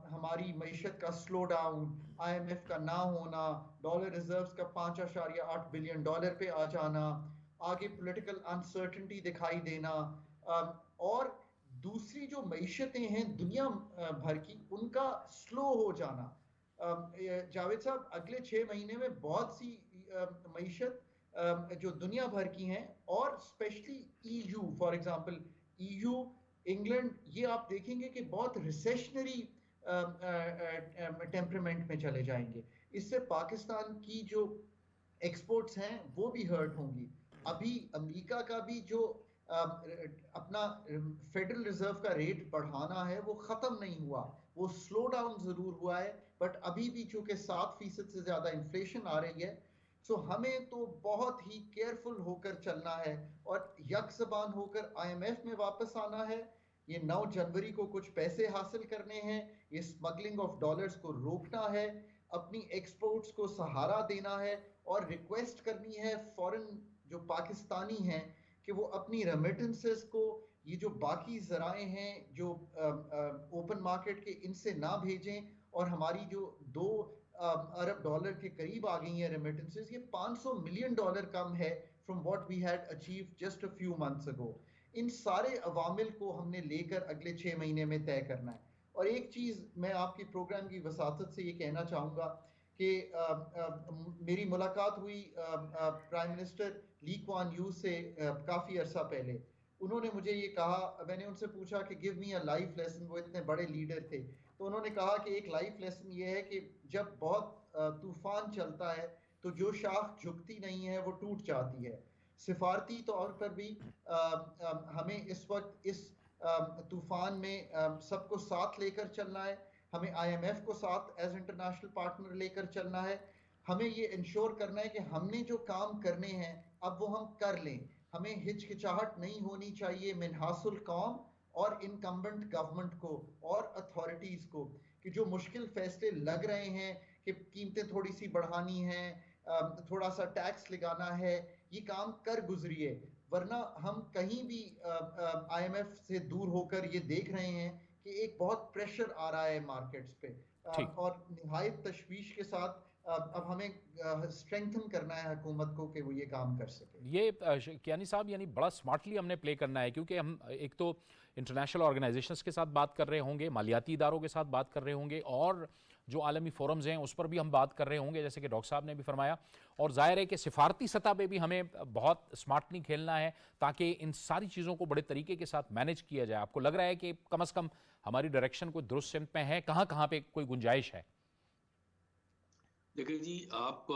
हमारी मईशत का स्लो डाउन, IMF का ना होना, डॉलर रिजर्व्स का 5.8 बिलियन डॉलर पे आ जाना, आगे पॉलिटिकल अनसर्टेनिटी दिखाई देना, और दूसरी जो मईशतें हैं दुनिया भर की उनका स्लो हो जाना। जावेद साहब, अगले 6 महीने में बहुत सी मईशत जो दुनिया भर की हैं और specially EU, for example EU, England, ये आप देखेंगे कि बहुत रिसेशनरी टेम्परामेंट में चले जाएंगे। इससे पाकिस्तान की जो एक्सपोर्ट्स हैं वो भी हर्ट होंगी। अभी अमेरिका का भी जो अपना फेडरल रिजर्व का रेट बढ़ाना है वो खत्म नहीं हुआ, वो स्लो डाउन जरूर हुआ है, बट अभी भी चूंकि 7% से ज्यादा इन्फ्लेशन आ रही है, सो हमें तो बहुत ही केयरफुल होकर चलना है और यकजबान होकर IMF में वापस आना है। ये 9 जनवरी को कुछ पैसे हासिल करने हैं, ये स्मगलिंग ऑफ डॉलर्स को रोकना है, अपनी एक्सपोर्ट्स को सहारा देना है और रिक्वेस्ट करनी है फॉरेन जो पाकिस्तानी हैं कि वो अपनी रेमिटेंसेस को, ये जो बाकी जराए हैं जो ओपन मार्केट के, इनसे ना भेजें। और हमारी जो 2 अरब डॉलर के करीब आ गई हैं रेमिटेंसेस, ये $500 मिलियन कम है from what we had achieved just a few months ago. इन सारे अवामिल को हमने लेकर अगले 6 महीने में तय करना है। और एक चीज़ मैं आपकी प्रोग्राम की वसातत से ये कहना चाहूँगा कि मेरी मुलाकात हुई prime minister Lee Kuan Yew से काफ़ी अरसा पहले। उन्होंने मुझे ये कहा, मैंने उनसे पूछा कि give me a life lesson, वो इतने बड़े लीडर थे, तो उन्होंने कहा कि एक लाइफ लेसन ये है कि जब बहुत तूफान चलता है तो जो शाख झुकती नहीं है वो टूट जाती है। सिफारती तौर पर भी हमें इस वक्त इस तूफान में सबको साथ लेकर चलना है। हमें IMF को साथ एज इंटरनेशनल पार्टनर लेकर चलना है। हमें ये इंश्योर करना है कि हमने जो काम करने हैं अब वो हम कर लें। हमें हिचकिचाहट नहीं होनी चाहिए मिनहासुल कौम और इनकम्बेंट गवर्नमेंट को और अथॉरिटीज को कि जो मुश्किल फैसले लग रहे हैं कि कीमतें थोड़ी सी बढ़ानी है, थोड़ा सा टैक्स लगाना है, ये काम कर गुजरिए, वरना हम कहीं भी IMF से दूर होकर ये देख रहे हैं कि एक बहुत प्रेशर आ रहा है मार्केट्स पे, और निहायत तशवीश के साथ अब हमें स्ट्रेंथन करना है हुकूमत को कि वो ये काम कर सके। ये कियानी साहब यानी बड़ा स्मार्टली हमने प्ले करना है, क्योंकि हम एक तो इंटरनेशनल ऑर्गेनाइजेशंस के साथ बात कर रहे होंगे, मालियाती इदारों के साथ बात कर रहे होंगे, और जो आलमी फोरम्स हैं उस पर भी हम बात कर रहे होंगे, जैसे कि डॉक्टर साहब ने भी फरमाया। और जाहिर है कि सिफारती सतह पे भी हमें बहुत स्मार्टली खेलना है ताकि इन सारी चीज़ों को बड़े तरीके के साथ मैनेज किया जाए। आपको लग रहा है कि कम अज़ कम हमारी डायरेक्शन कोई दुरुस्त सिमत में है? कहाँ कहाँ पे कोई गुंजाइश है? देखिए जी, आप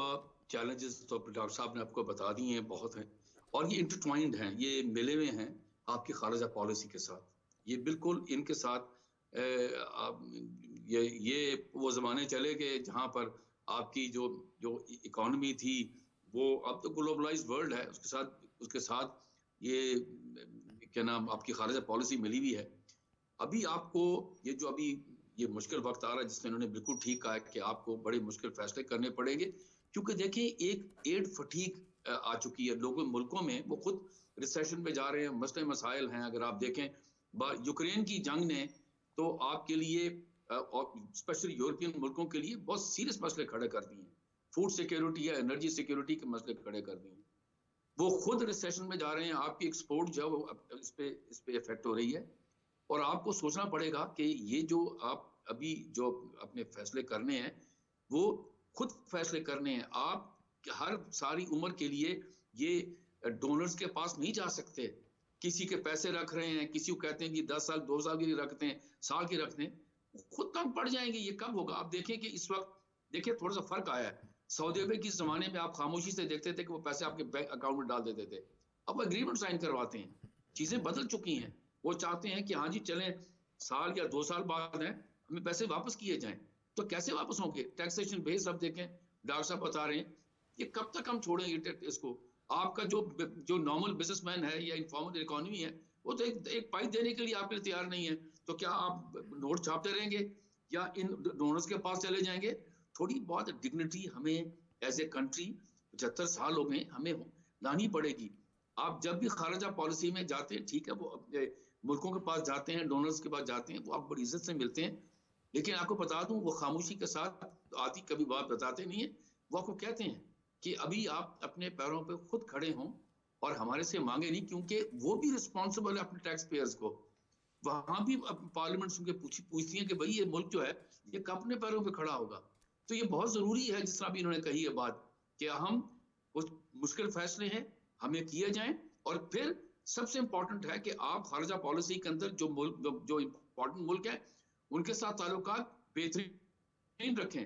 चैलेंजेस तो डॉक्टर साहब ने आपको बता दिए हैं, बहुत हैं, और ये इंटरट्वाइंड हैं, ये मिले हुए हैं आपकी खारजा पॉलिसी के साथ। ये बिल्कुल इनके साथ ये वो ज़माने चले गए जहाँ पर आपकी जो जो इकोनॉमी थी वो, अब तो ग्लोबलाइज्ड वर्ल्ड है, उसके साथ ये क्या नाम आपकी खारजा पॉलिसी मिली हुई है। अभी आपको ये जो अभी ये मुश्किल वक्त आ रहा है जिसमें इन्होंने बिल्कुल ठीक कहा है कि आपको बड़े मुश्किल फैसले करने पड़ेंगे, क्योंकि देखिए एक एड फटीग आ चुकी है लोगों मुल्कों में, वो खुद रिसेशन में जा रहे हैं, मसले मसाइल हैं। अगर आप देखें यूक्रेन की जंग ने तो आपके लिए और स्पेशली यूरोपियन मुल्कों के लिए बहुत सीरियस मसले खड़े कर दिए हैं। फूड सिक्योरिटी या एनर्जी सिक्योरिटी के मसले खड़े कर दिए हैं। वो खुद रिसेशन में जा रहे हैं, आपकी एक्सपोर्ट जो है इस पे इफेक्ट हो रही है। और आपको सोचना पड़ेगा कि ये जो आप अभी जो अपने फैसले करने हैं वो खुद फैसले करने हैं। आप हर सारी उम्र के लिए ये डोनर्स के पास नहीं जा सकते। किसी के पैसे रख रहे हैं, किसी को कहते हैं कि 10 साल 2 साल के लिए रखते हैं, साल के रखते हैं, खुद तंग पड़ जाएंगे। ये कब होगा? आप देखें कि इस वक्त देखिए थोड़ा सा फर्क आया है। सऊदी अरब के ज़माने में आप खामोशी से देखते थे कि वो पैसे आपके बैंक अकाउंट में डाल देते थे, अब एग्रीमेंट साइन करवाते हैं। चीज़ें बदल चुकी हैं। वो चाहते हैं कि हाँ जी चलें, साल या 2 साल बाद हैं, हमें पैसे वापस किए जाएं। तो कैसे वापस होंगे? टैक्सेशन बेस अब देखें, डॉक्टर साहब बता रहे हैं, ये कब तक हम छोड़ेंगे इसको? आपका जो नॉर्मल बिजनेसमैन है या इनफॉर्मल इकोनॉमी है, वो तो एक पाई देने के लिए आपके लिए तैयार नहीं है। तो क्या आप नोट छापते रहेंगे या इन डोनर्स के पास चले जाएंगे? थोड़ी बहुत डिग्निटी हमें एज ए कंट्री 75 साल हो गए, हमें लानी पड़ेगी। आप जब भी खारजा पॉलिसी में जाते हैं, ठीक है, वो अपने मुल्कों के पास जाते हैं, डोनर्स के पास जाते हैं, वो आप बड़ी इज्जत से मिलते हैं, लेकिन आपको बता दूं वो खामोशी के साथ आती कभी बात बताते नहीं है। वो आपको कहते हैं कि अभी आप अपने पैरों पे खुद खड़े हों और हमारे से मांगे नहीं, क्योंकि वो भी रिस्पॉन्सिबल है अपने टैक्स पेयर्स को। वहां भी पार्लियामेंट उनके पूछती है कि भाई ये मुल्क जो है ये कब अपने पैरों पे खड़ा होगा। तो ये बहुत जरूरी है, जिस तरह भी इन्होंने कही है बात, कि हम उस मुश्किल फैसले हैं हमें किए जाएं, और फिर सबसे इंपॉर्टेंट है कि आप खारजा पॉलिसी के अंदर जो मुल्क जो इंपॉर्टेंट मुल्क है उनके साथ ताल्लुकात बेहतरीन रखें,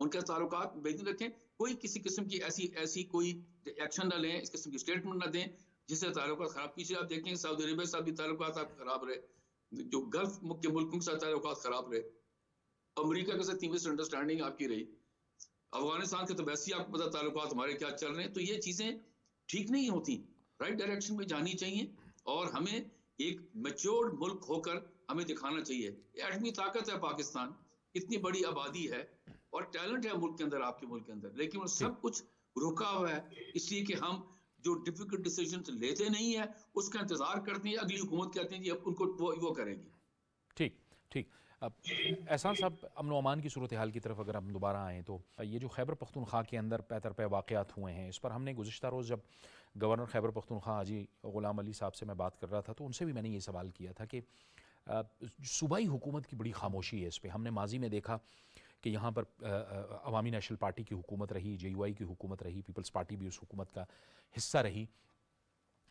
उनके ताल्लुकात बेहतरीन रखें, कोई किसी किस्म की ऐसी कोई एक्शन ना लें, इस किस्म की स्टेटमेंट ना दें जिससे ताल्लुकात खराब। पीछे आप देखें सऊदी अरेबिया के साथ भी ताल्लुकात आप खराब रहे, जो गल्फ के मुल्कों के साथ ताल्लुकात खराब रहे, अमेरिका के साथ मिसअंडरस्टैंडिंग आपकी रही, अफगानिस्तान के तो वैसे ही आपको पता ताल्लुकात हमारे क्या चल रहे हैं। तो ये चीजें ठीक नहीं होती, राइट डायरेक्शन में जानी चाहिए, और हमें एक मैच्योर्ड मुल्क होकर हमें दिखाना चाहिए। एटमी ताकत है पाकिस्तान, इतनी बड़ी आबादी है और टैलेंट है मुल्क के अंदर, आपके मुल्क के अंदर, लेकिन वो सब कुछ रुका हुआ है इसलिए कि हम जो डिफिकल्ट डिसीजन लेते नहीं है उसका इंतजार करते हैं, अगली हुकूमत कहते हैं जी अब उनको वो करेगी। ठीक ठीक। अब एहसान साहब, अमन व अमान की सूरत हाल की तरफ अगर हम दोबारा आएँ तो ये जो खैबर पख्तूनख्वा के अंदर पैतर पे वाक़यात हुए हैं, इस पर हमने गुज़िश्ता रोज़ जब गवर्नर खैबर पख्तूनख्वा हाजी ग़ुलाम अली साहब से मैं बात कर रहा था तो उनसे भी मैंने ये सवाल किया था कि सूबाई हुकूमत की बड़ी खामोशी है इस पर। हमने माजी में देखा कि यहाँ पर अवामी नेशनल पार्टी की हुकूमत रही, JUI की हुकूमत रही, पीपल्स पार्टी भी उस हुकूमत का हिस्सा रही।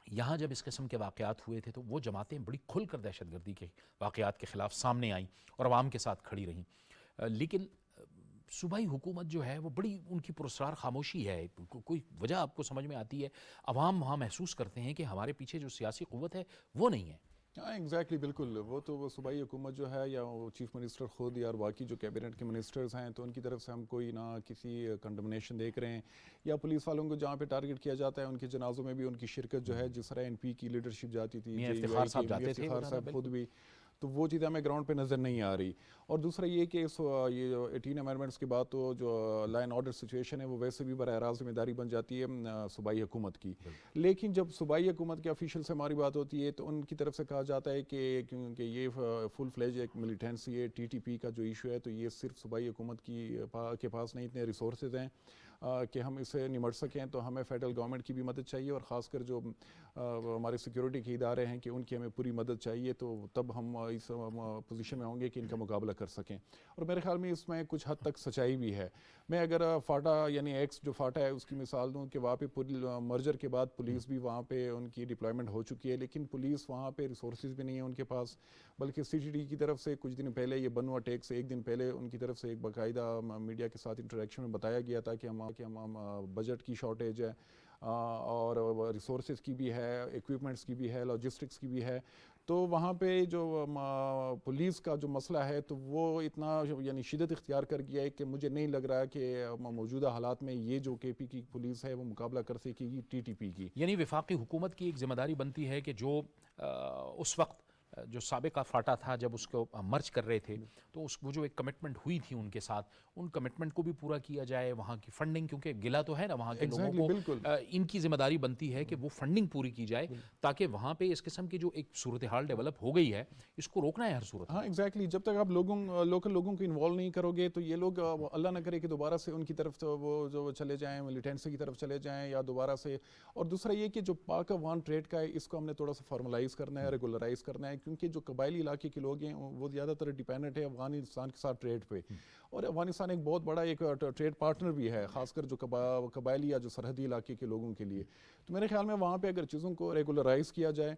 यहाँ जब इस किस्म के वाक़यात हुए थे तो वो जमातें बड़ी खुलकर दहशतगर्दी के वाक़यात के ख़िलाफ़ सामने आईं और आवाम के साथ खड़ी रहीं, लेकिन सूबाई हुकूमत जो है वो बड़ी उनकी पुरस्कार खामोशी है। कोई वजह आपको समझ में आती है? अवाम वहाँ महसूस करते हैं कि हमारे पीछे जो सियासी क़ुव्वत है वो नहीं है। हाँ एग्जैक्टली बिल्कुल। वो तो वो सूबाई हुकूमत जो है या वो चीफ मिनिस्टर खुद या बाकी जो कैबिनेट के मिनिस्टर्स हैं, तो उनकी तरफ से हम कोई ना किसी कंडमनेशन देख रहे हैं, या पुलिस वालों को जहाँ पे टारगेट किया जाता है उनके जनाजों में भी उनकी शिरकत जो है, जिस तरह NP की लीडरशिप जाती थी, इफ्तिखार साहब जाते थे, इफ्तिखार साहब खुद भी, तो वो चीज़ें हमें ग्राउंड पे नज़र नहीं आ रही। और दूसरा ये कि ये 18 अमेंडमेंट्स के बाद तो जो लॉ एंड ऑर्डर सिचुएशन है वो वैसे भी बराह रास्त जिम्मेदारी बन जाती है सूबाई हुकूमत की। लेकिन जब सूबाई हुकूमत के ऑफिशियल से हमारी बात होती है तो उनकी तरफ से कहा जाता है कि क्योंकि ये फुल फ्लेज एक मिलिटेंसी है, TTP का जो इशू है, तो ये सिर्फ सूबाई हुकूमत के पास नहीं इतने रिसोर्सेज हैं कि हम इसे निमट सकें। तो हमें फेडरल गवर्नमेंट की भी मदद चाहिए, और ख़ासकर जो हमारे सिक्योरिटी के इदारे हैं कि उनकी हमें पूरी मदद चाहिए, तो तब हम इस पोजीशन में होंगे कि इनका मुकाबला कर सकें। और मेरे ख्याल में इसमें कुछ हद तक सच्चाई भी है। मैं अगर फाटा यानी एक्स जो फाटा है उसकी मिसाल दूं कि वहाँ पे मर्जर के बाद पुलिस भी वहाँ पे उनकी डिप्लॉयमेंट हो चुकी है, लेकिन पुलिस वहाँ पे रिसोर्सेज भी नहीं है उनके पास। बल्कि CTD की तरफ से कुछ दिन पहले, ये बनू अटैक से एक दिन पहले, उनकी तरफ से एक बाकायदा मीडिया के साथ इंटरेक्शन में बताया गया था कि हम बजट की शॉर्टेज है और रिसोर्सेज की भी है, इक्विपमेंट्स की भी है, लॉजिस्टिक्स की भी है। तो वहाँ पे जो पुलिस का जो मसला है तो वो इतना यानी शिद्दत इख्तियार कर गया है कि मुझे नहीं लग रहा है कि मौजूदा हालात में ये जो KP की पुलिस है वो मुकाबला कर सकेगी TTP की। यानी वफाकी हुकूमत की एक जिम्मेदारी बनती है कि जो उस वक्त जो साबिका फाटा था जब उसको मर्ज कर रहे थे तो वो जो एक कमिटमेंट हुई थी उनके साथ, उन कमिटमेंट को भी पूरा किया जाए। वहाँ की फंडिंग, क्योंकि गिला तो है ना वहाँ के लोगों को, इनकी जिम्मेदारी बनती है कि वो फंडिंग पूरी की जाए ताकि वहाँ पे इस किस्म की जो एक सूरत हाल डेवलप हो गई है इसको रोकना है हर सूरत। हाँ एग्जैक्टली। जब तक आप लोकल लोगों को इन्वॉल्व नहीं करोगे तो ये लोग अल्लाह ना करे कि दोबारा से उनकी तरफ तो वो जो चले जाएँ, मिलिटेंसी की तरफ चले जाएँ या दोबारा से। और दूसरा ये कि जो पाक अफगान ट्रेड का है इसको हमने थोड़ा सा फॉर्मलाइज़ करना है, रेगुलराइज करना है, क्योंकि जो कबायली इलाके के लोग हैं वो ज़्यादातर डिपेंडेंट है अफगानिस्तान के साथ ट्रेड पे, और अफगानिस्तान एक बहुत बड़ा एक ट्रेड पार्टनर भी है, ख़ासकर जो कबायली या जो सरहदी इलाके के लोगों के लिए। तो मेरे ख्याल में वहाँ पे अगर चीज़ों को रेगुलराइज़ किया जाए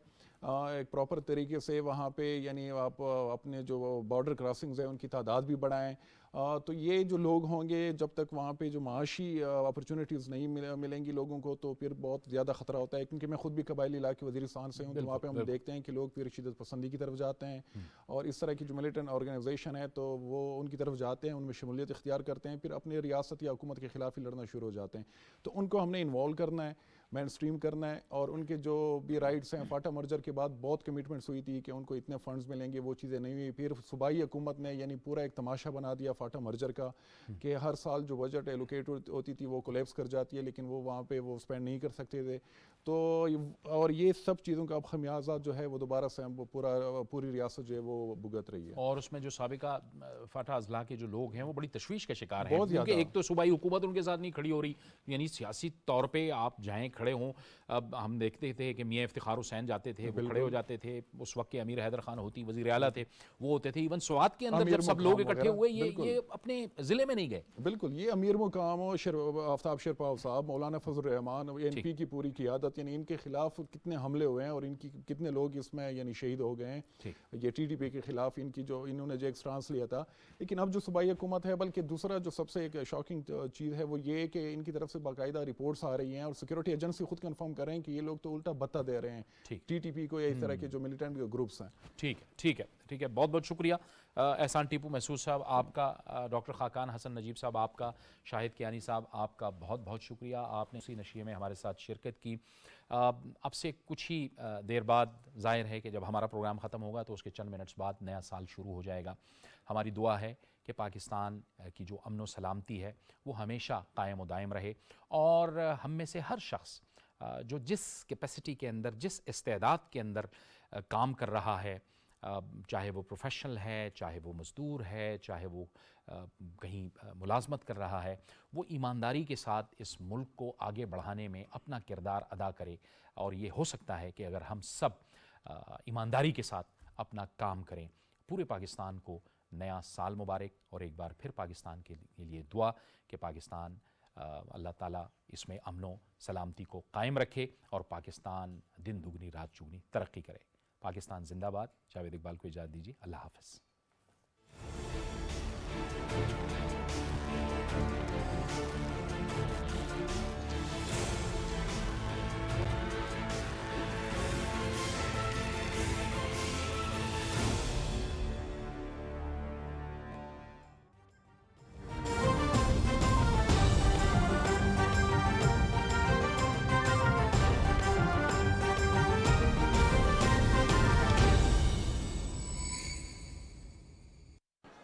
एक प्रॉपर तरीके से, वहाँ पे यानी आप अपने जो बॉर्डर क्रॉसिंग्स हैं उनकी तादाद भी बढ़ाएं, तो ये जो लोग होंगे जब तक वहाँ पे जो माशी अपॉर्चुनिटीज़ नहीं मिलेंगी लोगों को तो फिर बहुत ज़्यादा ख़तरा होता है। क्योंकि मैं खुद भी कबायली इलाके वज़ीरिस्तान से हूँ, तो वहाँ पे हम देखते हैं कि लोग फिर शिद्दत पसंदी की तरफ जाते हैं और इस तरह की जो मिलिटेंट ऑर्गेनाइजेशन है तो वो उनकी तरफ जाते हैं, उनमें शमूलियत इख्तियार करते हैं, फिर अपनी रियासत या हुकूमत के ख़िलाफ़ ही लड़ना शुरू हो जाते हैं। तो उनको हमने इन्वॉल्व करना है मेन स्ट्रीम करना है, और उनके जो भी राइट्स हैं, फाटा मर्जर के बाद बहुत कमिटमेंट्स हुई थी कि उनको इतने फंड्स मिलेंगे, वो चीज़ें नहीं हुई। फिर सूबाई हुकूमत ने यानी पूरा एक तमाशा बना दिया फाटा मर्जर का कि हर साल जो बजट एलोकेट होती थी वो कोलैप्स कर जाती है, लेकिन वो वहाँ पे वो स्पेंड नहीं कर सकते थे। तो और ये सब चीज़ों का अब खमियाजा जो है वो दोबारा से हम पूरी रियासत जो है वो भुगत रही है। और उसमें जो साबिका फाटा अजला के जो लोग हैं वो बड़ी तशवीश के शिकार हैं, बहुत क्योंकि ज़्यादा। एक तो सूबाई हुकूमत उनके साथ नहीं खड़ी हो रही, यानी सियासी तौर पे आप जाएं खड़े हों। अब हम देखते थे कि मियाँ इफ्तिखार हुसैन जाते थे, वो खड़े हो जाते थे, उस वक्त के अमीर हैदर खान होती वज़ीर आला थे, वो होते थे। इवन स्वात के अंदर जब सब लोग इकट्ठे हुए ये अपने ज़िले में नहीं गए। बिल्कुल, ये अमीर मुकाम आफ्ताब शेरपाव साहब, मौलाना फजल रहमान, एनपी की पूरी क़ियादत, यानी इनके खिलाफ कितने हमले हुए हैं और इनकी कितने लोग इसमें यानी शहीद हो गए हैं। ये टीडीपी के खिलाफ इनकी जो इन्होंने जो एक स्टांस लिया था। लेकिन अब जो सूबाई हुकूमत है, बल्कि दूसरा जो सबसे एक शॉकिंग चीज़ है वो ये कि इनकी तरफ से बाकायदा रिपोर्ट्स आ रही हैं और सिक्योरिटी एजेंसी खुद कंफर्म कर रहे हैं कि ये लोग तो उल्टा बत्ता दे रहे हैं टीटीपी को या इस तरह के जो मिलिटेंट ग्रुप्स हैं। ठीक है, बहुत बहुत शुक्रिया एहसान टीपू महसूद साहब आपका, डॉक्टर खाकान हसन नजीब साहब आपका, शाहिद कियानी साहब आपका बहुत बहुत शुक्रिया, आपने उसी नशिए में हमारे साथ शिरकत की। अब से कुछ ही देर बाद ज़ाहिर है कि जब हमारा प्रोग्राम ख़त्म होगा तो उसके चंद मिनट्स बाद नया साल शुरू हो जाएगा। हमारी दुआ है कि पाकिस्तान की जो अमन व सलामती है वो हमेशा कायम व दायम रहे, और हम में से हर शख्स जो जिस कैपेसिटी के अंदर, जिस इस्तेदाद के अंदर काम कर रहा है, चाहे वो प्रोफेशनल है, चाहे वो मज़दूर है, चाहे वो कहीं मुलाजमत कर रहा है, वो ईमानदारी के साथ इस मुल्क को आगे बढ़ाने में अपना किरदार अदा करे। और ये हो सकता है कि अगर हम सब ईमानदारी के साथ अपना काम करें। पूरे पाकिस्तान को नया साल मुबारक, और एक बार फिर पाकिस्तान के लिए दुआ कि पाकिस्तान अल्लाह ताला इसमें अमनो सलामती को कायम रखे और पाकिस्तान दिन दुगनी रात चुगनी तरक्की करे। पाकिस्तान जिंदाबाद। जावेद इकबाल को इजाज़त दीजिए, अल्लाह हाफ़िज़।